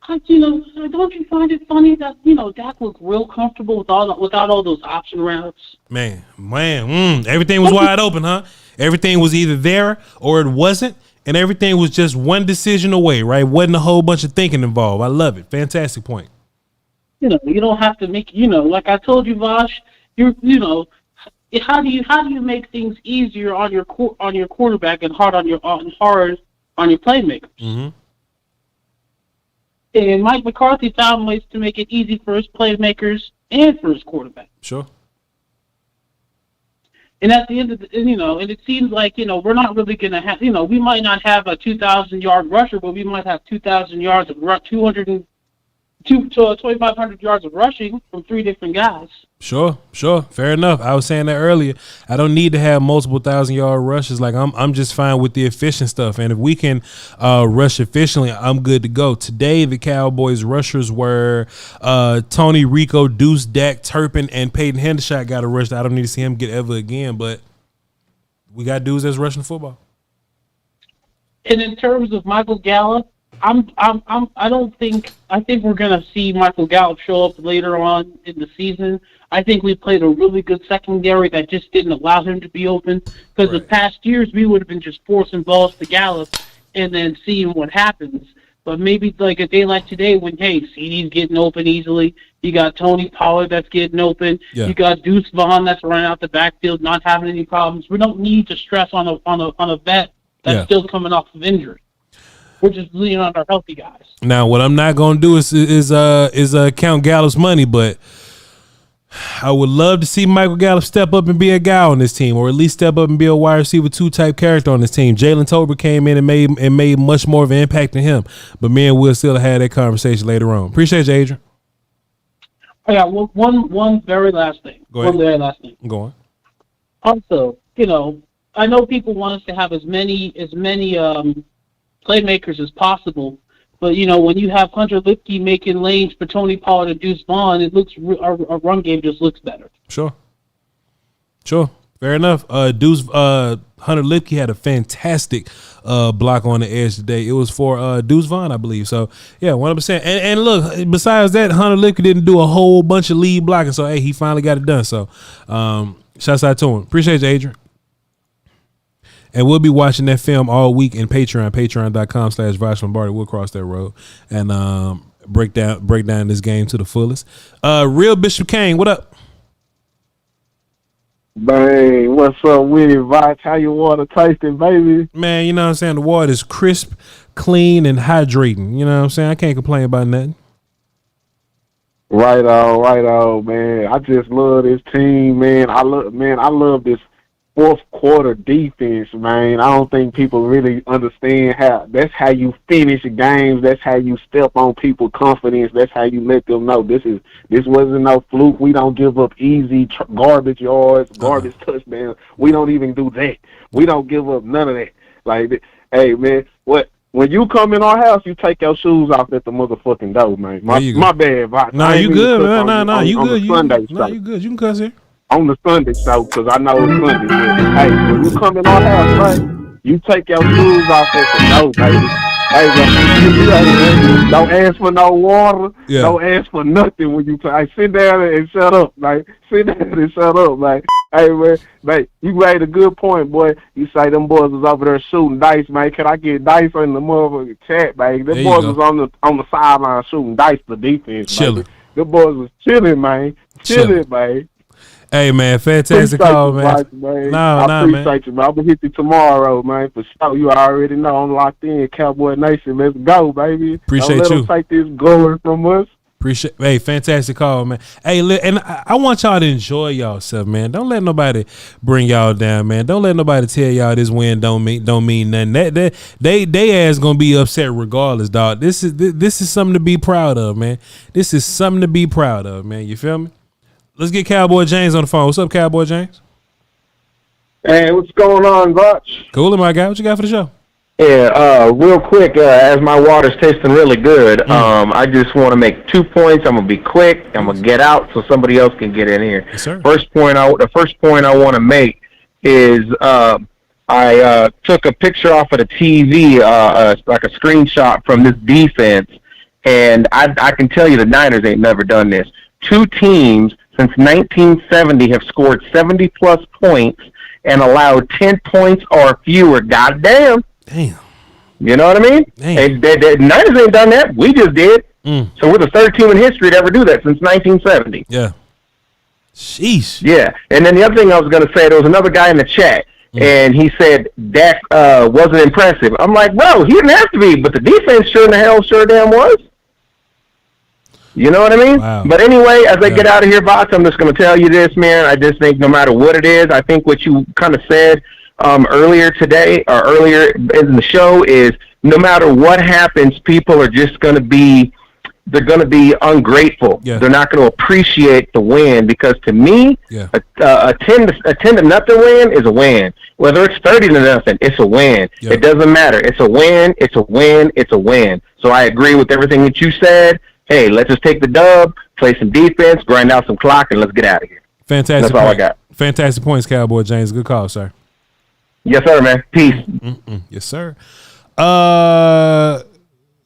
Don't you find it funny that Dak looked real comfortable without all those option routes? Man, everything was wide open, huh? Everything was either there or it wasn't, and everything was just one decision away, right? Wasn't a whole bunch of thinking involved. I love it. Fantastic point. You don't have to make like I told you, Voch. How do you make things easier on your quarterback and hard on your playmakers? Mm-hmm. And Mike McCarthy found ways to make it easy for his playmakers and for his quarterback. Sure. And at the end of and it seems like, we're not really going to have, we might not have a 2,000-yard rusher, but we might have 2,000 yards of 2,500 yards of rushing from three different guys. Sure. Fair enough. I was saying that earlier. I don't need to have multiple 1,000-yard rushes. Like I'm just fine with the efficient stuff. And if we can rush efficiently, I'm good to go. Today, the Cowboys rushers were Tony Rico, Deuce, Dak, Turpin, and Peyton Hendershot got a rush. I don't need to see him get ever again, but we got dudes that's rushing the football. And in terms of Michael Gallup, I think we're gonna see Michael Gallup show up later on in the season. I think we played a really good secondary that just didn't allow him to be open. Because the past years we would have been just forcing balls to Gallup and then seeing what happens. But maybe like a day like today when CeeDee's getting open easily, you got Tony Pollard that's getting open, you got Deuce Vaughn that's running out the backfield, not having any problems. We don't need to stress on a vet that's still coming off of injury. We're just leaning on our healthy guys. Now, what I'm not gonna do is count Gallup's money, but I would love to see Michael Gallup step up and be a guy on this team, or at least step up and be a wide receiver 2 type character on this team. Jalen Tolbert came in and made much more of an impact than him. But me and Will still have that conversation later on. Appreciate you, Adrian. I got one very last thing. Go ahead. One very last thing. Go on. Also, I know people want us to have as many playmakers as possible. But, when you have Hunter Lipke making lanes for Tony Pollard and Deuce Vaughn, it looks our run game just looks better. Sure. Fair enough. Hunter Lipke had a fantastic block on the edge today. It was for Deuce Vaughn, I believe. So, yeah, 100%. And look, besides that, Hunter Lipke didn't do a whole bunch of lead blocking. So, hey, he finally got it done. So, shouts out to him. Appreciate you, Adrian. And we'll be watching that film all week in patreon.com/Voch Lombardi. We'll cross that road and break down this game to the fullest. Real Bishop Kane, what up? Bang, what's up with it, Voch? How your water tasting, baby? Man, you know what I'm saying? The water is crisp, clean, and hydrating. You know what I'm saying? I can't complain about nothing. Right on, man. I just love this team, man. I love this fourth quarter defense, man. I don't think people really understand that's how you finish games. That's how you step on people's confidence. That's how you let them know this wasn't no fluke. We don't give up easy garbage yards, garbage touchdowns. We don't even do that. We don't give up none of that. Like, hey, man, when you come in our house, you take your shoes off at the motherfucking door, man. My bad, Voch. No, you good, man. No, you good. You good. You can cuss here. On the Sunday show, because I know it's Sunday. But, hey, when you come in our house, right, you take your shoes off at the door, baby. Hey, man, don't ask for no water. Yeah. Don't ask for nothing when you play. Hey, sit down and shut up, like. Sit down and shut up, like. Hey, man, you made a good point, boy. You say them boys was over there shooting dice, man. Can I get dice in the motherfucking chat, man? Them boys was on the sideline shooting dice for defense, chilling. Them boys was chilling, man. Chilling, man. Hey, man, fantastic call, man. I appreciate you, man. I'm going to hit you tomorrow, man. For sure. You already know I'm locked in. Cowboy Nation, let's go, baby. Appreciate Don't let you. them take this glory from us. Hey, fantastic call, man. Hey, and I want y'all to enjoy yourself, man. Don't let nobody bring y'all down, man. Don't let nobody tell y'all this win don't mean nothing. They ass gonna be upset regardless, dog. This is something to be proud of, man. This is something to be proud of, man. You feel me? Let's get Cowboy James on the phone. What's up, Cowboy James? Hey, what's going on, Voch? Cool, my guy. What you got for the show? Yeah, real quick, as my water's tasting really good, I just want to make 2 points. I'm going to be quick. I'm going to get out so somebody else can get in here. Yes, sir. The first point I want to make is I took a picture off of the TV, like a screenshot from this defense, and I can tell you the Niners ain't never done this. 2 teams since 1970 have scored 70-plus points and allowed 10 points or fewer. Goddamn. Damn. You know what I mean? The Niners ain't done that. We just did. So we're the third team in history to ever do that since 1970. Yeah. Sheesh. Yeah. And then the other thing I was going to say, there was another guy in the chat, and he said Dak wasn't impressive. I'm like, bro, he didn't have to be, but the defense sure damn was. You know what I mean? Wow. But anyway, as I get out of here, Voch, I'm just going to tell you this, man. I just think no matter what it is, I think what you kind of said earlier today or earlier in the show is no matter what happens, people are just going to be ungrateful. Yeah. They're not going to appreciate the win because to me, a 10-0 win is a win. Whether it's 30-0, it's a win. Yeah. It doesn't matter. It's a win. It's a win. It's a win. So I agree with everything that you said. Hey, let's just take the dub, play some defense, grind out some clock, and let's get out of here. Fantastic. That's all I got. Fantastic points, Cowboy James. Good call, sir. Yes, sir, man. Peace. Yes, sir.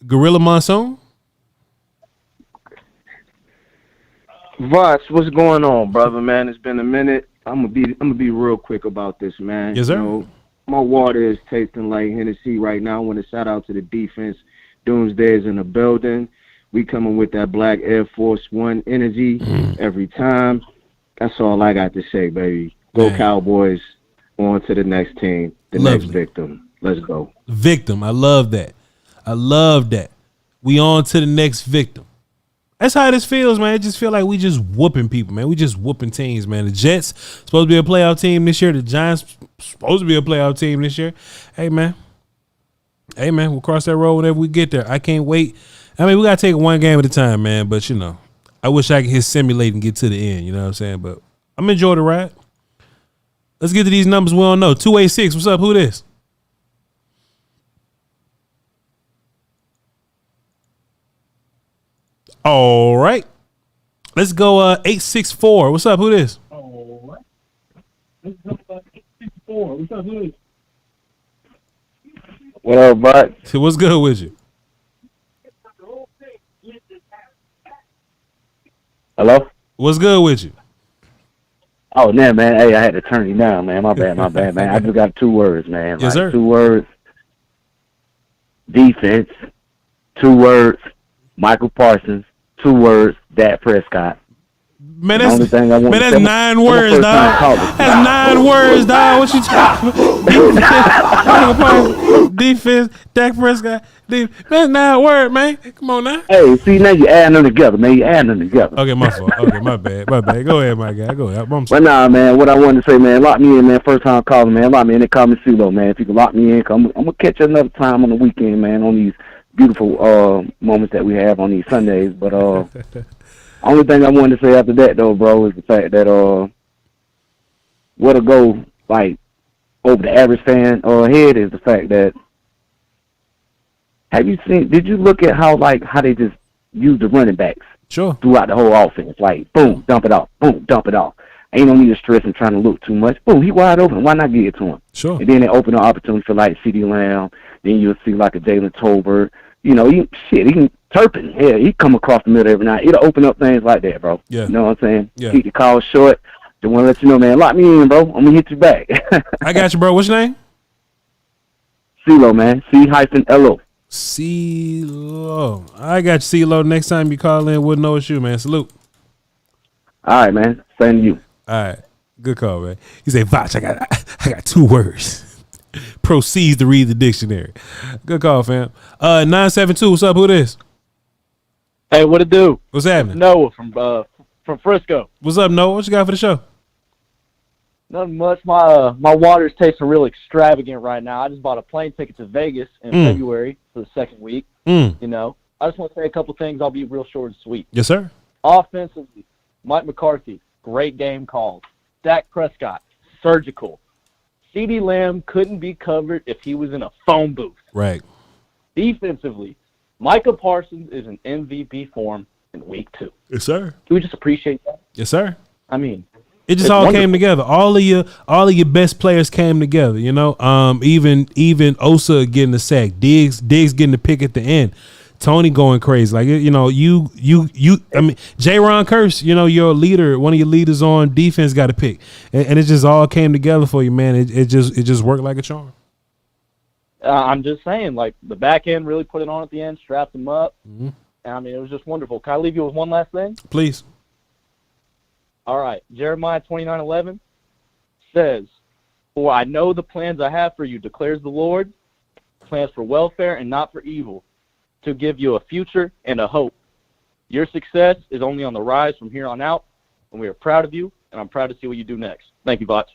Gorilla Monsoon. Voch, what's going on, brother, man? It's been a minute. I'm gonna be real quick about this, man. Yes, sir. You know, my water is tasting like Hennessy right now. I want to shout out to the defense. Doomsday is in the building. We coming with that black Air Force One energy every time. That's all I got to say, baby. Go Cowboys. On to the next team, next victim. Let's go. Victim. I love that. We on to the next victim. That's how this feels, man. It just feel like we just whooping people, man. We just whooping teams, man. The Jets supposed to be a playoff team this year. The Giants supposed to be a playoff team this year. Hey, man, we'll cross that road whenever we get there. I can't wait. I mean, we got to take it one game at a time, man. But, I wish I could hit simulate and get to the end. You know what I'm saying? But I'm enjoying the ride. Let's get to these numbers we don't know. 286, what's up? Who this? All right. Let's go 864. What's up? Who this? All right. Let's go 864. What's up? Who this? What up, bud? What's good with you? Hello? What's good with you? Oh, man. Hey, I had to turn you down, man. My bad, man. I just got 2 words, man. Yes, sir. 2 words. Defense. 2 words. Michael Parsons. 2 words. Dak Prescott. Man, that's 9 words, dog. That's 9 words, dog. What you talking about? Defense, Dak Prescott. Man, 9 words, man. Come on now. Hey, see, now you adding them together, man. You adding them together. Okay, my fault. Okay, my bad. Go ahead, my guy. Go ahead. But nah, man, what I wanted to say, man, lock me in, man. First time calling, man. Lock me in and call me CeeLo, man. If you can lock me in, I'm going to catch you another time on the weekend, man, on these beautiful moments that we have on these Sundays. But only thing I wanted to say after that, though, bro, is the fact that what'll go, like, over the average fan head is the fact that did you look at how they just use the running backs throughout the whole offense? Like, boom, dump it off. Boom, dump it off. Ain't no need to stress and trying to look too much. Boom, he wide open. Why not get it to him? Sure. And then they open an opportunity for, like, CeeDee Lamb. Then you'll see, like, a Jalen Tolbert. He can Turpin. Yeah, he come across the middle every night. It'll open up things like that, bro. Yeah. You know what I'm saying? Yeah. Keep the call short. Just want to let you know, man. Lock me in, bro. I'm going to hit you back. I got you, bro. What's your name? CeeLo, man. C-L-O. CeeLo. I got you, CeeLo. Next time you call in, we'll know it's you, man. Salute. All right, man. Same to you. All right. Good call, man. He said, Voch, I got 2 words. Proceeds to read the dictionary. Good call, fam. 972, what's up? Who this? Hey, what it do? What's happening? Noah from Frisco. What's up, Noah? What you got for the show? Nothing much. My water's tasting real extravagant right now. I just bought a plane ticket to Vegas in February for the 2nd week. I just want to say a couple things. I'll be real short and sweet. Yes, sir. Offensively, Mike McCarthy, great game called. Dak Prescott, surgical. CeeDee Lamb couldn't be covered if he was in a phone booth. Right. Defensively, Micah Parsons is in MVP form in week 2. Yes, sir. Can we just appreciate that? Yes, sir. I mean, it just all came together. All of your best players came together. Even Osa getting the sack, Diggs getting the pick at the end, Tony going crazy. Like I mean, J-Ron Curse, your leader, one of your leaders on defense got a pick, and it just all came together for you, man. It just worked like a charm. I'm just saying, like, the back end really put it on at the end, strapped them up. And I mean, it was just wonderful. Can I leave you with one last thing? Please. All right. Jeremiah 29:11 says, "For I know the plans I have for you, declares the Lord, plans for welfare and not for evil, to give you a future and a hope. Your success is only on the rise from here on out, and we are proud of you, and I'm proud to see what you do next." Thank you, Voch.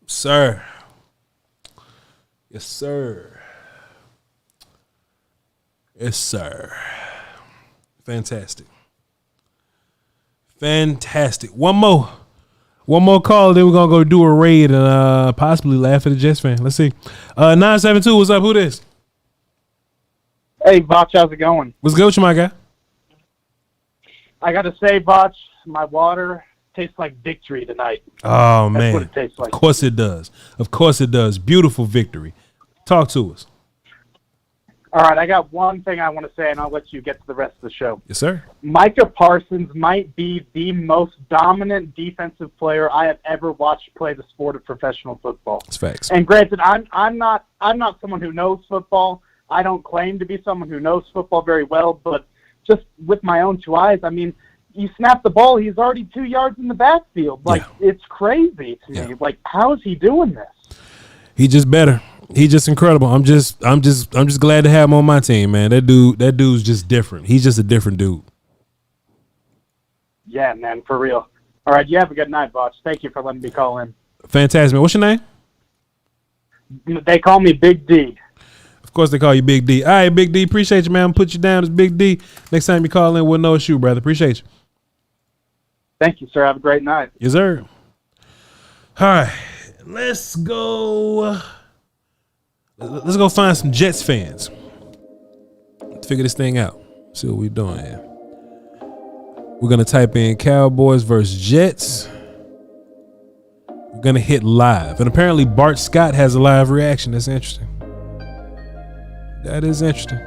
Sir. Yes, sir. Yes, sir. Fantastic. One more call, then we're gonna go do a raid and possibly laugh at the Jets fan. Let's see. 972, what's up? Who this? Hey, Voch, how's it going? What's good with you, my guy? I gotta say, Voch, my water tastes like victory tonight. Oh, man. That's what it tastes like. Of course it does. Of course it does. Beautiful victory. Talk to us. All right, I got one thing I want to say, and I'll let you get to the rest of the show. Yes, sir. Micah Parsons might be the most dominant defensive player I have ever watched play the sport of professional football. That's facts. And granted, I'm not someone who knows football. I don't claim to be someone who knows football very well, but just with my own 2 eyes, I mean, you snap the ball, he's already 2 yards in the backfield. Like, it's crazy to me. Like, how is he doing this? He just better. He just incredible. I'm just glad to have him on my team, man. That dude's just different. He's just a different dude. Yeah, man, for real. All right, you have a good night, Voch. Thank you for letting me call in. Fantastic, man. What's your name? They call me Big D. Of course they call you Big D. All right, Big D. Appreciate you, man. I'm gonna put you down as Big D. Next time you call in, we'll know it's you, brother. Appreciate you. Thank you, sir. Have a great night. Yes, sir. All right, let's go. Let's go find some Jets fans. Let's figure this thing out. See what we're doing here. We're gonna type in Cowboys versus Jets. We're gonna hit live, and apparently Bart Scott has a live reaction. That's interesting. That is interesting.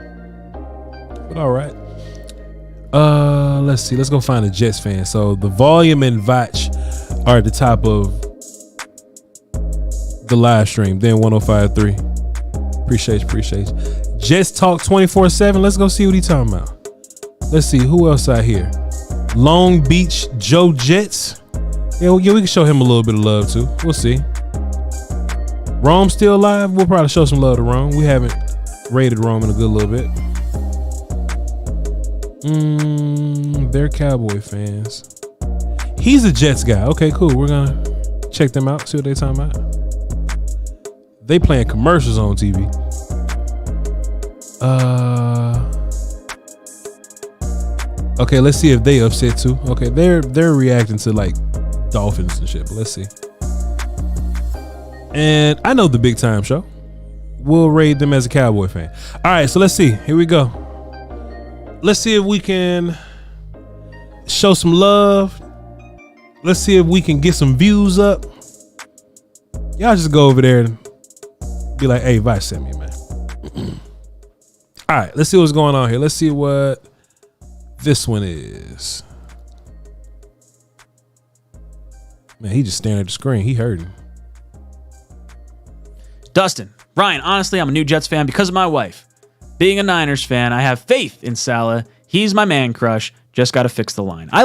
But all right. Let's see. Let's go find a Jets fan. So the volume and Voch are at the top of the live stream. Then 105.3. Appreciate you. Jets Talk 24/7. Let's go see what he's talking about. Let's see who else out here. Long Beach Joe Jets. Yeah, we can show him a little bit of love too. We'll see. Rome still alive? We'll probably show some love to Rome. We haven't rated Rome in a good little bit. They're Cowboy fans. He's a Jets guy. Okay, cool. We're gonna check them out, see what they're talking about. They playing commercials on TV. Okay, let's see if they upset too. Okay, they're reacting to like Dolphins and shit, but let's see. And I know the Big Time Show. We'll raid them as a Cowboy fan. All right, so let's see. Here we go. Let's see if we can show some love. Let's see if we can get some views up. Y'all just go over there and be like, hey, Voch sent me, man. All right, let's see what's going on here. Let's see what this one is. Man, he just staring at the screen. He hurting. Dustin, Ryan, honestly, I'm a new Jets fan because of my wife. Being a Niners fan, I have faith in Salah. He's my man crush. Just got to fix the line. I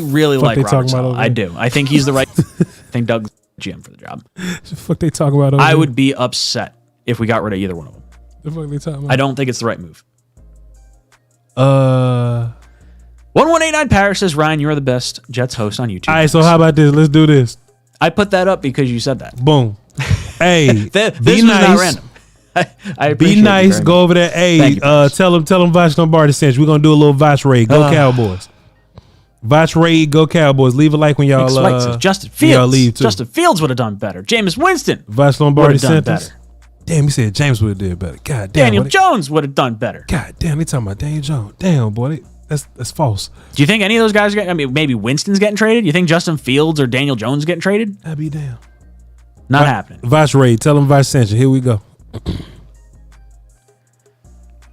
really like Robert Salah. I do. I think he's the right. I think Doug's GM for the job. The fuck they talk about over I there? would be upset if we got rid of either one of them. The fuck they talking about? I don't think it's the right move. 1189 Paris says, Ryan, you're the best Jets host on YouTube. All right, so how about this? Let's do this. I put that up because you said that. Boom. Hey, this be was nice. not random. I appreciate be nice. it Go over there. Hey, tell them Voch Lombardi sent you. We're gonna do a little Voch raid. Go Cowboys. Voch raid. Go Cowboys. Leave a like when y'all Justin Fields. Y'all leave too. Justin Fields would have done better. Jameis Winston. Voch Lombardi sent better. us. Damn, he said James would have did better. God damn. Daniel Jones would have done better. God damn, they talking about Daniel Jones. Damn, boy, that's false. Do you think any of those guys are getting? I mean, maybe Winston's getting traded. You think Justin Fields or Daniel Jones getting traded? That'd be damn. Not happening. Voch raid. Tell them Voch sent you. Here we go.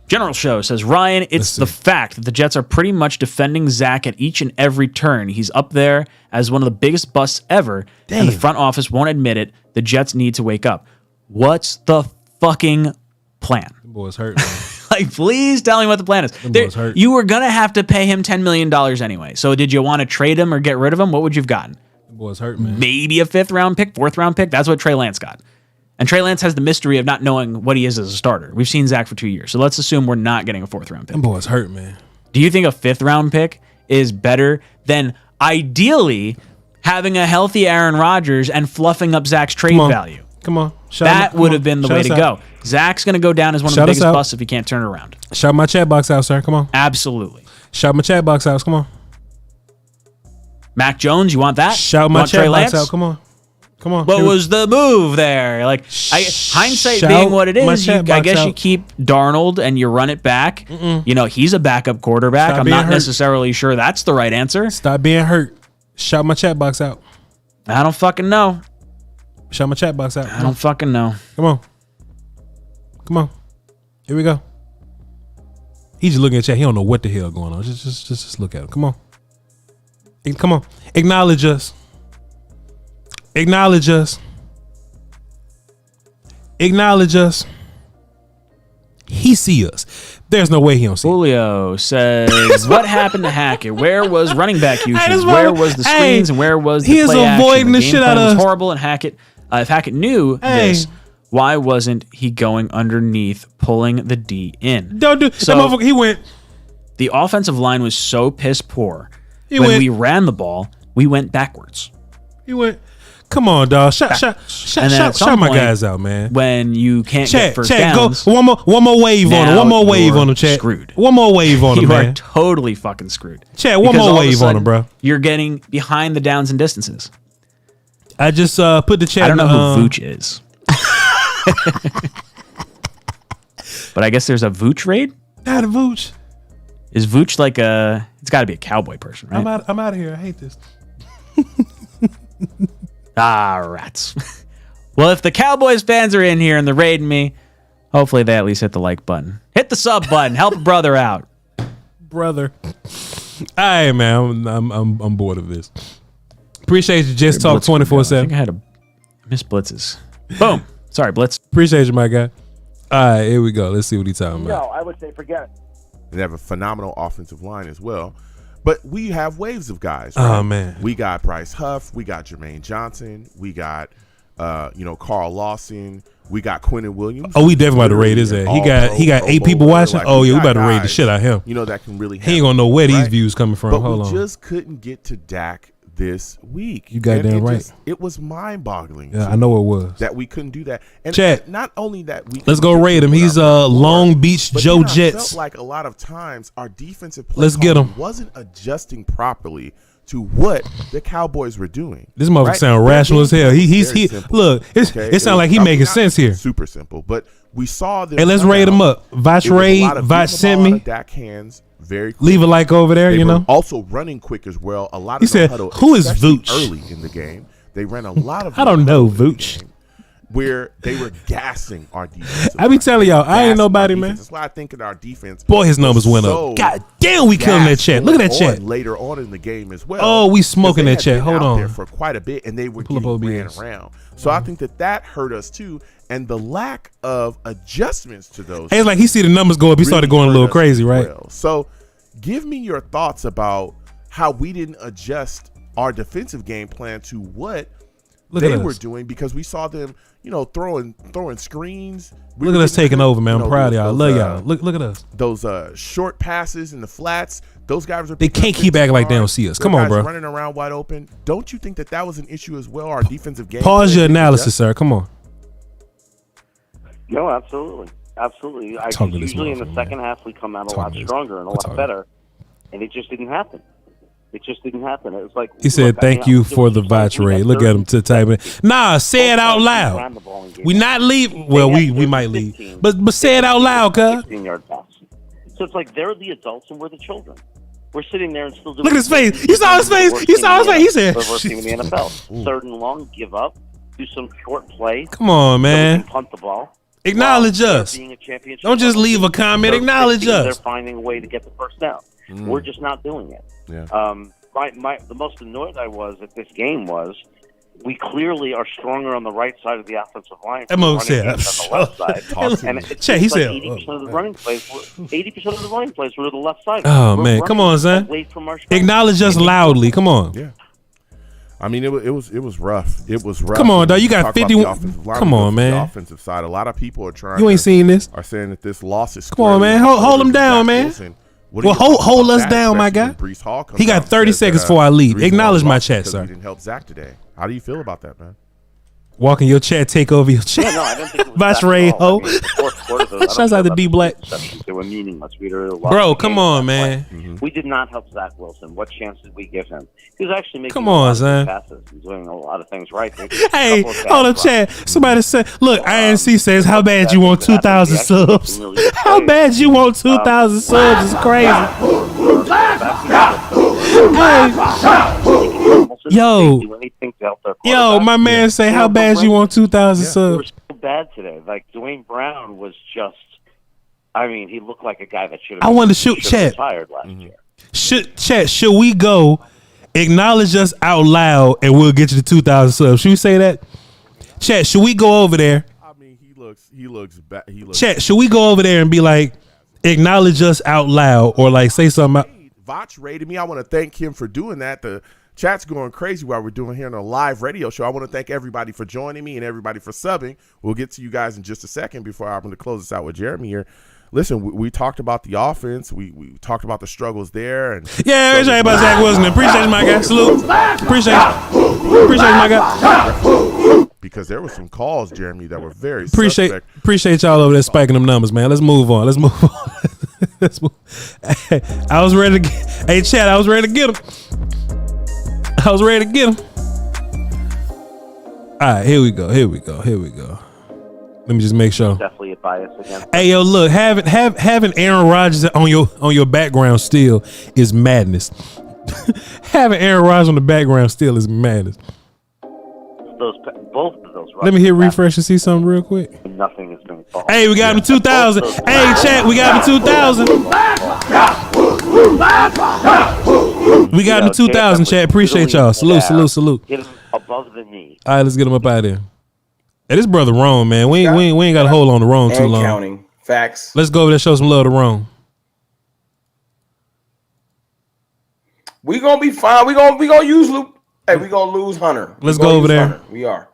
General Show says, Ryan, it's the fact that the Jets are pretty much defending Zach at each and every turn. He's up there as one of the biggest busts ever, and the front office won't admit it. The Jets need to wake up. What's the fucking plan? The boy's hurt, man. Like, please tell me what the plan is. The boy's hurt. You were going to have to pay him $10 million anyway. So did you want to trade him or get rid of him? What would you have gotten? The boy's hurt, man. Maybe a 5th round pick, 4th round pick. That's what Trey Lance got. And Trey Lance has the mystery of not knowing what he is as a starter. We've seen Zach for 2 years. So let's assume we're not getting a 4th round pick. Them boys hurt, man. Do you think a 5th round pick is better than ideally having a healthy Aaron Rodgers and fluffing up Zach's trade value? Come on. That would have been the way to go. Zach's going to go down as one of the biggest busts if he can't turn it around. Shout my chat box out, sir. Come on. Absolutely. Shout my chat box out. Come on. Mac Jones, you want that? Shout my chat box out. Come on. Come on. What was the move there? Like, hindsight being what it is, I guess you keep Darnold and you run it back. You know, he's a backup quarterback. I'm not necessarily sure that's the right answer. Stop being hurt. Shout my chat box out. I don't fucking know. Shout my chat box out. I don't fucking know. Come on. Come on. Here we go. He's just looking at chat. He don't know what the hell going on. Just look at him. Come on. Come on. Acknowledge us. Acknowledge us. Acknowledge us. He see us. There's no way he don't see Julio says, what happened to Hackett? Where was running back usage? Where was the screens and where was the he is play avoiding action? the Game shit plan out was of horrible. And Hackett, if Hackett knew this, why wasn't he going underneath, pulling the D in? Don't do. So, that motherfucker, he went. The offensive line was so piss poor. When we ran the ball, we went backwards. He went. Come on, dog. Shout my guys out, man. When you can't get first downs. Go one more wave on him. One more wave on him, Chat. Screwed. One more wave on him, you man. You are totally fucking screwed. Chat, one more wave on him, bro. You're getting behind the downs and distances. I just put the chat. I don't know who Voch is. But I guess there's a Voch raid? Not a Voch. Is Voch like a... It's got to be a cowboy person, right? I'm out of here. I hate this. Rats. Well, if the Cowboys fans are in here and they're raiding me, hopefully they at least hit the like button. Hit the sub button. Help a brother out. Brother. All right, man. I'm bored of this. Appreciate you, Just Talk 24/7. I think I had a miss blitzes. Boom. Sorry, Blitz. Appreciate you, my guy. All right, here we go. Let's see what he's talking about. No, I would say forget it. They have a phenomenal offensive line as well. But we have waves of guys. Right? Oh, man. We got Bryce Huff. We got Jermaine Johnson. We got, Carl Lawson. We got Quentin Williams. Oh, we definitely about to raid his ass. He got 8 people watching. Like, we about to raid the shit out of him. That can really he ain't gonna know where these views coming from. But Hold on. we just couldn't get to Dak this week. You goddamn right. It was mind-boggling. Yeah, I know it was. That we couldn't do that. And Chat. Not only that, let's go raid him. He's Long Beach Joe Jets. Felt like a lot of times our defensive play wasn't adjusting properly to what the Cowboys were doing. This motherfucker sound rational as hell. He look. It sounds like he making sense here. Super simple, but we saw this. Hey, let's raid him up. Voch raid. Voch sent me. Dak hands. Very quick. Leave a like over there, they also running quick as well. A lot of he said, huddle, who is Voch? Early in the game, they ran a lot of I don't know Voch. Where they were gassing our defense. I be telling y'all, I ain't nobody, man. That's why I think in our defense. Boy, his numbers went up. God damn, we killing that chat. Look at that chat. Later on in the game as well. Oh, we smoking that chat. Hold on. There for quite a bit, and they were getting ran around. So I think that hurt us too, and the lack of adjustments to those. Hey, it's like he see the numbers go up. He started going a little crazy, right? So, give me your thoughts about how we didn't adjust our defensive game plan to what they were doing, because we saw them, throwing screens. Look at us taking over, man. I'm proud of y'all. I love y'all. Look at us. Those short passes in the flats. Those guys are. They can't keep acting like they don't see us. Come on, bro. Running around wide open. Don't you think that was an issue as well? Our defensive game. Pause your analysis, sir. Come on. No, absolutely. Absolutely. I think usually in the second half we come out a lot stronger and a lot better, and it just didn't happen. It was like he said, "Thank you for the Voch raid." Look at him to type in. Nah, say it out loud. We not leave. Well, we might leave, but say it out loud, cuz. 16-yard pass. So it's like they're the adults and we're the children. We're sitting there and still doing. Look at his face. You saw his face. You saw his face. He said, "Worst team in the NFL. Third and long, give up, do some short plays. Come on, man. Punt the ball. Acknowledge us. Don't just leave a comment. Acknowledge us. They're finding a way to get the first down. We're just not doing it." Yeah. The most annoyed I was at this game was we clearly are stronger on the right side of the offensive line. That mother said, on the left side. And it's he like said, 80% of the running plays were to the left side. Oh, man. Come on, son. Acknowledge us loudly. Come on. Yeah. I mean, it was rough. It was rough. Come on, dog. You got 51. Come on, man. The offensive side. A lot of people are trying. You ain't seen this. Are saying that this loss is. Come on, man. Hold them down, man. Well, hold us down, my guy. He got 30 seconds before I leave. Acknowledge my chat, sir. He didn't help Zach today. How do you feel about that, man? Walking your chat, take over your chat. Yeah, no, I didn't think it was Voch raid, ho. Shouts out to D Black. They were meaningless. Bro, come on, man. We did not help Zach Wilson. What chance did we give him? He was actually making passes. He's doing a lot of things right. Hey, hold up, chat. Somebody said, look, INC says, how bad you want 2,000 subs? How bad you want 2,000 subs is crazy. Yo, my man say, how bad you want 2,000 subs? So bad today. Like Dwayne Brown was just. I mean, he looked like a guy that should have. I wanted to shoot chat. Retired last year. Should we go? Acknowledge us out loud, and we'll get you to 2,000 subs. Should we say that? Chat, should we go over there? looks bad. Chat, should we go over there and be like, acknowledge us out loud, or like say something? Voch rated me. I want to thank him for doing that. The chat's going crazy while we're doing here on a live radio show. I want to thank everybody for joining me and everybody for subbing. We'll get to you guys in just a second before I'm going to close this out with Jeremy here. Listen, we talked about the offense. We talked about the struggles there. And yeah, everybody about Zach Wilson. Appreciate you, my guy. Salute. Appreciate you, my guy. Because there were some calls, Jeremy, that were very appreciate y'all over there spiking them numbers, man. Let's move on. Let's move on. Hey, I was ready to get. Hey, Chad, I was ready to get him. All right, here we go. Let me just make sure. Definitely a bias against. Hey, yo, look, having Aaron Rodgers on your background still is madness. Having Aaron Rodgers on the background still is madness. Both of those. Let me hit refresh and see something real quick. Nothing has been false. Hey, we got him 2,000. Hey, chat, we got him 2,000. We got him 2,000, chat. Appreciate y'all. Salute. Get him above the knee. All right, let's get him up out of there. Hey, this brother Rome, man. We ain't got to hold on to Rome too long. Counting. Facts. Let's go over there, show some love to Rome. We gonna be fine. We gonna use Luke. Hey, we gonna lose Hunter. Let's go over there. Hunter. We are.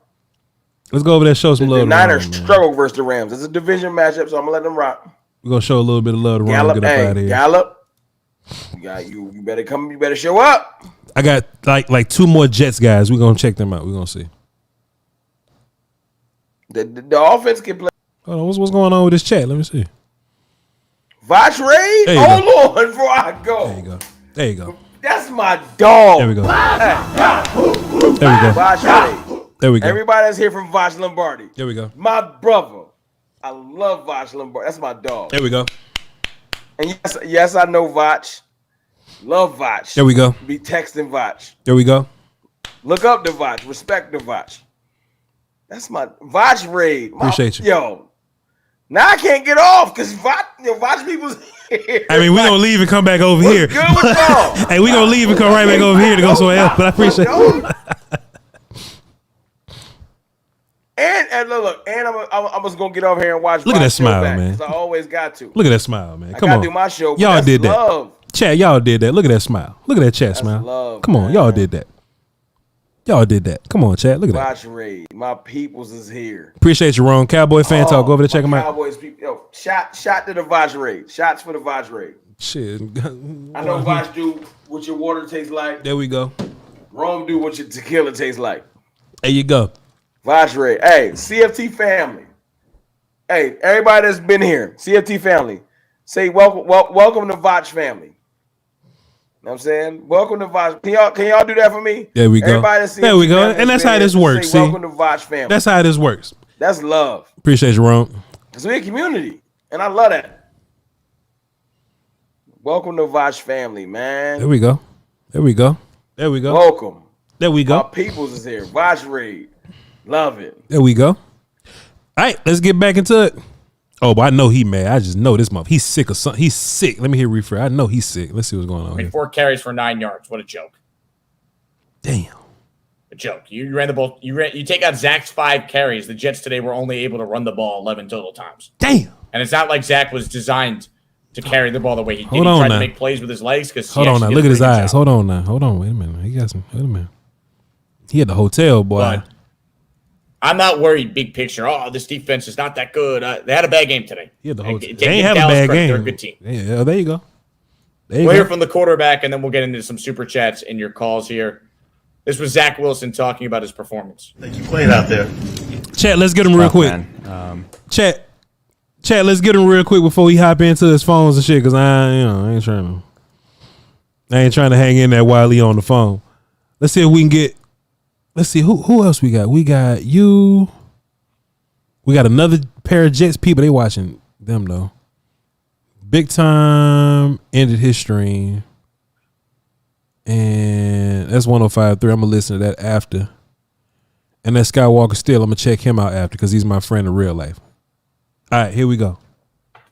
Let's go over there, show some love. The Niners to Rome, struggle versus the Rams. It's a division matchup, so I'm gonna let them rock. We're gonna show a little bit of love to Rome. Gallup, Get up out of here. Gallup. You better come. You better show up. I got like two more Jets guys. We're gonna check them out. We're gonna see. The offense can play. Hold on, what's going on with this chat? Let me see. Voch raid? Oh Lord, before I go. There you go. That's my dog. There we go. Hey. There we go. Voch raid. There we go. Everybody that's here from Voch Lombardi. There we go. My brother. I love Voch Lombardi. That's my dog. There we go. And yes, I know Voch. Love Voch. There we go. Be texting Voch. There we go. Look up to Voch. Respect the Voch. That's my Voch raid. Appreciate you. Yo. Now I can't get off because Voch people's here. I mean, we're going to leave and come back over here. Good with y'all. Hey, we're going to leave and come right back over here to go somewhere else. But I appreciate it. And look, I'm just going to get over here and watch. Look at that smile, man. I always got to. Look at that smile, man. Come I on. gotta do my show. Y'all did that. Love. Chat, y'all did that. Look at that smile. Look at that chat smile. Love, come on, y'all did that. Y'all did that. Come on, chat. Look at that. Voch raid. My peoples is here. Appreciate you, Ron. Cowboy fan talk. Go over there, check him out. Cowboys people. Yo, shot to the Voch raid. Shots for the Voch raid. Shit. I know Voch do what your water tastes like. There we go. Rome do what your tequila tastes like. There you go. Voch raid. Hey, CFT family. Hey, everybody that's been here, CFT family, say welcome to Voch family. You know what I'm saying? Welcome to Voch. Can y'all do that for me? There we go. There we go. And that's how this works. See? Welcome to Voch family. That's how this works. That's love. Appreciate you, Ron. Because we're a community. And I love that. Welcome to Voch family, man. There we go. There we go. There we go. Welcome. There we go. Our peoples is here. Voch raid. Love it. There we go. All right, let's get back into it. Oh, but I know he mad. I just know this month. He's sick or something. He's sick. Let me hear refresh. I know he's sick. Let's see what's going on here. 4 carries for 9 yards. What a joke. Damn. A joke. You ran the ball. You take out Zach's 5 carries. The Jets today were only able to run the ball 11 total times. Damn. And it's not like Zach was designed to carry the ball the way he did. Hold he on tried now. to make plays with his legs. Hold on now. Look at his eyes. Hold on now. Hold on. Wait a minute. He got some. Wait a minute. He at the hotel, boy. But I'm not worried big picture. Oh, this defense is not that good. They had a bad game today. Yeah, the hotel. They ain't have a bad game. They're a good team. Yeah, there you go. We'll hear from the quarterback, and then we'll get into some super chats and your calls here. This was Zach Wilson talking about his performance. Think you played out there. Chat, let's get him real quick. Chat, let's get him real quick before he hop into his phones and shit, because I ain't trying to hang in there while he on the phone. Let's see if we can get. Let's see who else we got. We got you. We got another pair of Jets people. They watching them though. Big Time ended his stream, and that's 105.3. I'm gonna listen to that after. And that Skywalker Steele, I'm gonna check him out after because he's my friend in real life. All right, here we go.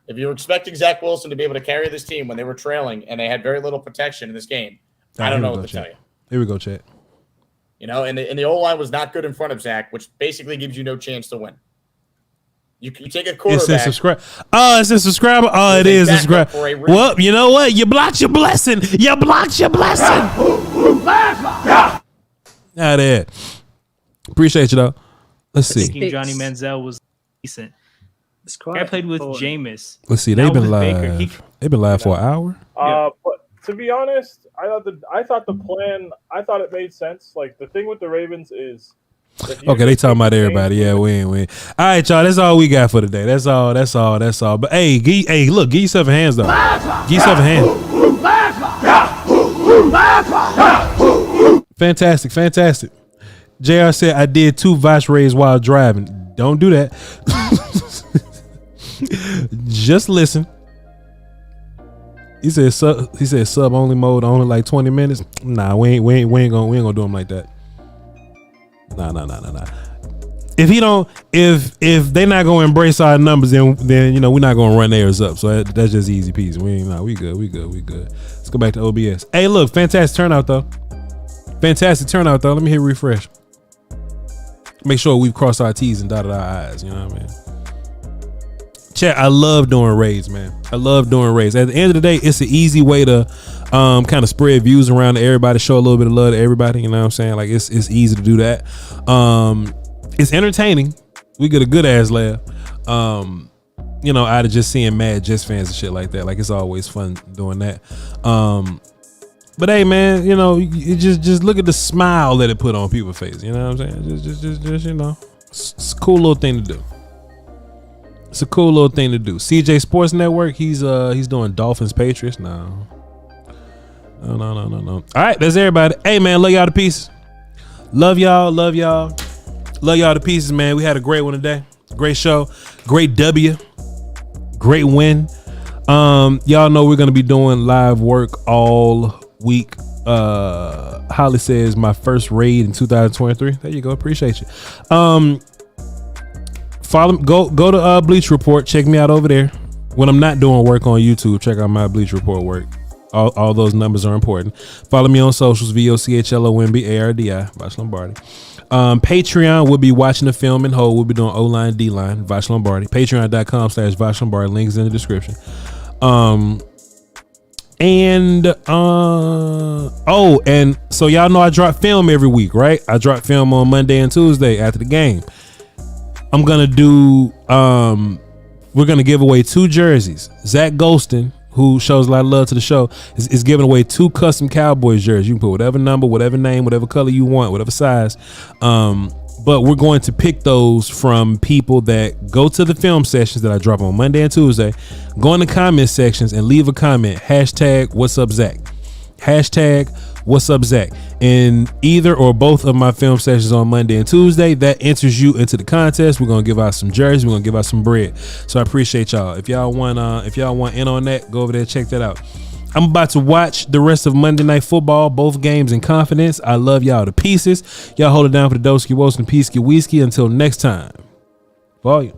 If you're expecting Zach Wilson to be able to carry this team when they were trailing and they had very little protection in this game, I don't know what to tell you. Here we go, chat. You know, and the O-line was not good in front of Zach, which basically gives you no chance to win. You take a quarterback. It says subscribe. Oh, it says subscriber. Oh, it is subscribe. Well, you know what? You blocked your blessing. You blocked your blessing. Out there. Appreciate you though. Let's see. Thinking Johnny Manziel was decent. I played with Jameis. Let's see. They've been live. They've been live for an hour. But to be honest, I thought the plan it made sense. Like the thing with the Ravens is. Okay, they talking about everybody. Yeah, win. All right, y'all. That's all we got for today. That's all. But hey, look, give yourself a hands though. Give yourself a hand. Fantastic. JR said I did 2 Voch raids while driving. Don't do that. Just listen. He said sub only mode, only like 20 minutes. Nah, we ain't gonna do him like that. Nah. If they're not gonna embrace our numbers, then we're not gonna run theirs up. So that's just easy peasy. We good. Let's go back to OBS. Hey, look, fantastic turnout though. Let me hit refresh. Make sure we've crossed our T's and dotted our I's. You know what I mean? Chat, I love doing raids, man. At the end of the day, it's an easy way to kind of spread views around to everybody, show a little bit of love to everybody. You know what I'm saying? Like it's easy to do that. It's entertaining. We get a good ass laugh. Out of just seeing mad Jets fans and shit like that. Like it's always fun doing that. But hey, man, you just look at the smile that it put on people's face. You know what I'm saying? Just it's a cool little thing to do. CJ Sports Network, he's doing Dolphins Patriots. No. All right, that's everybody. Hey, man, love y'all to pieces. Love y'all to pieces, man. We had a great one today. Great show. Great W. Great win. Y'all know we're gonna be doing live work all week. Holly says my first raid in 2023. There you go. Appreciate you. Follow, go to Bleach Report. Check me out over there. When I'm not doing work on YouTube, check out my Bleach Report work. All those numbers are important. Follow me on socials, VOCHLOMBARDI, Voch Lombardi. Patreon, we'll be watching the film in whole. We'll be doing O-line, D-line, Voch Lombardi. Patreon.com/Voch Lombardi. Links in the description. And so y'all know I drop film every week, right? I drop film on Monday and Tuesday after the game. I'm gonna do we're gonna give away 2 jerseys. Zach Golston, who shows a lot of love to the show, is giving away 2 custom Cowboys jerseys. You can put whatever number, whatever name, whatever color you want, whatever size. But we're going to pick those from people that go to the film sessions that I drop on Monday and Tuesday. Go in the comment sections and leave a comment. #What'sUpZach. #What'sUpZach. In either or both of my film sessions on Monday and Tuesday, that enters you into the contest. We're gonna give out some jerseys. We're gonna give out some bread. So I appreciate y'all. If y'all want in on that, go over there, check that out. I'm about to watch the rest of Monday Night Football, both games in confidence. I love y'all to pieces. Y'all hold it down for the Doski Woski and Peasky Whiskey. Until next time. Volume.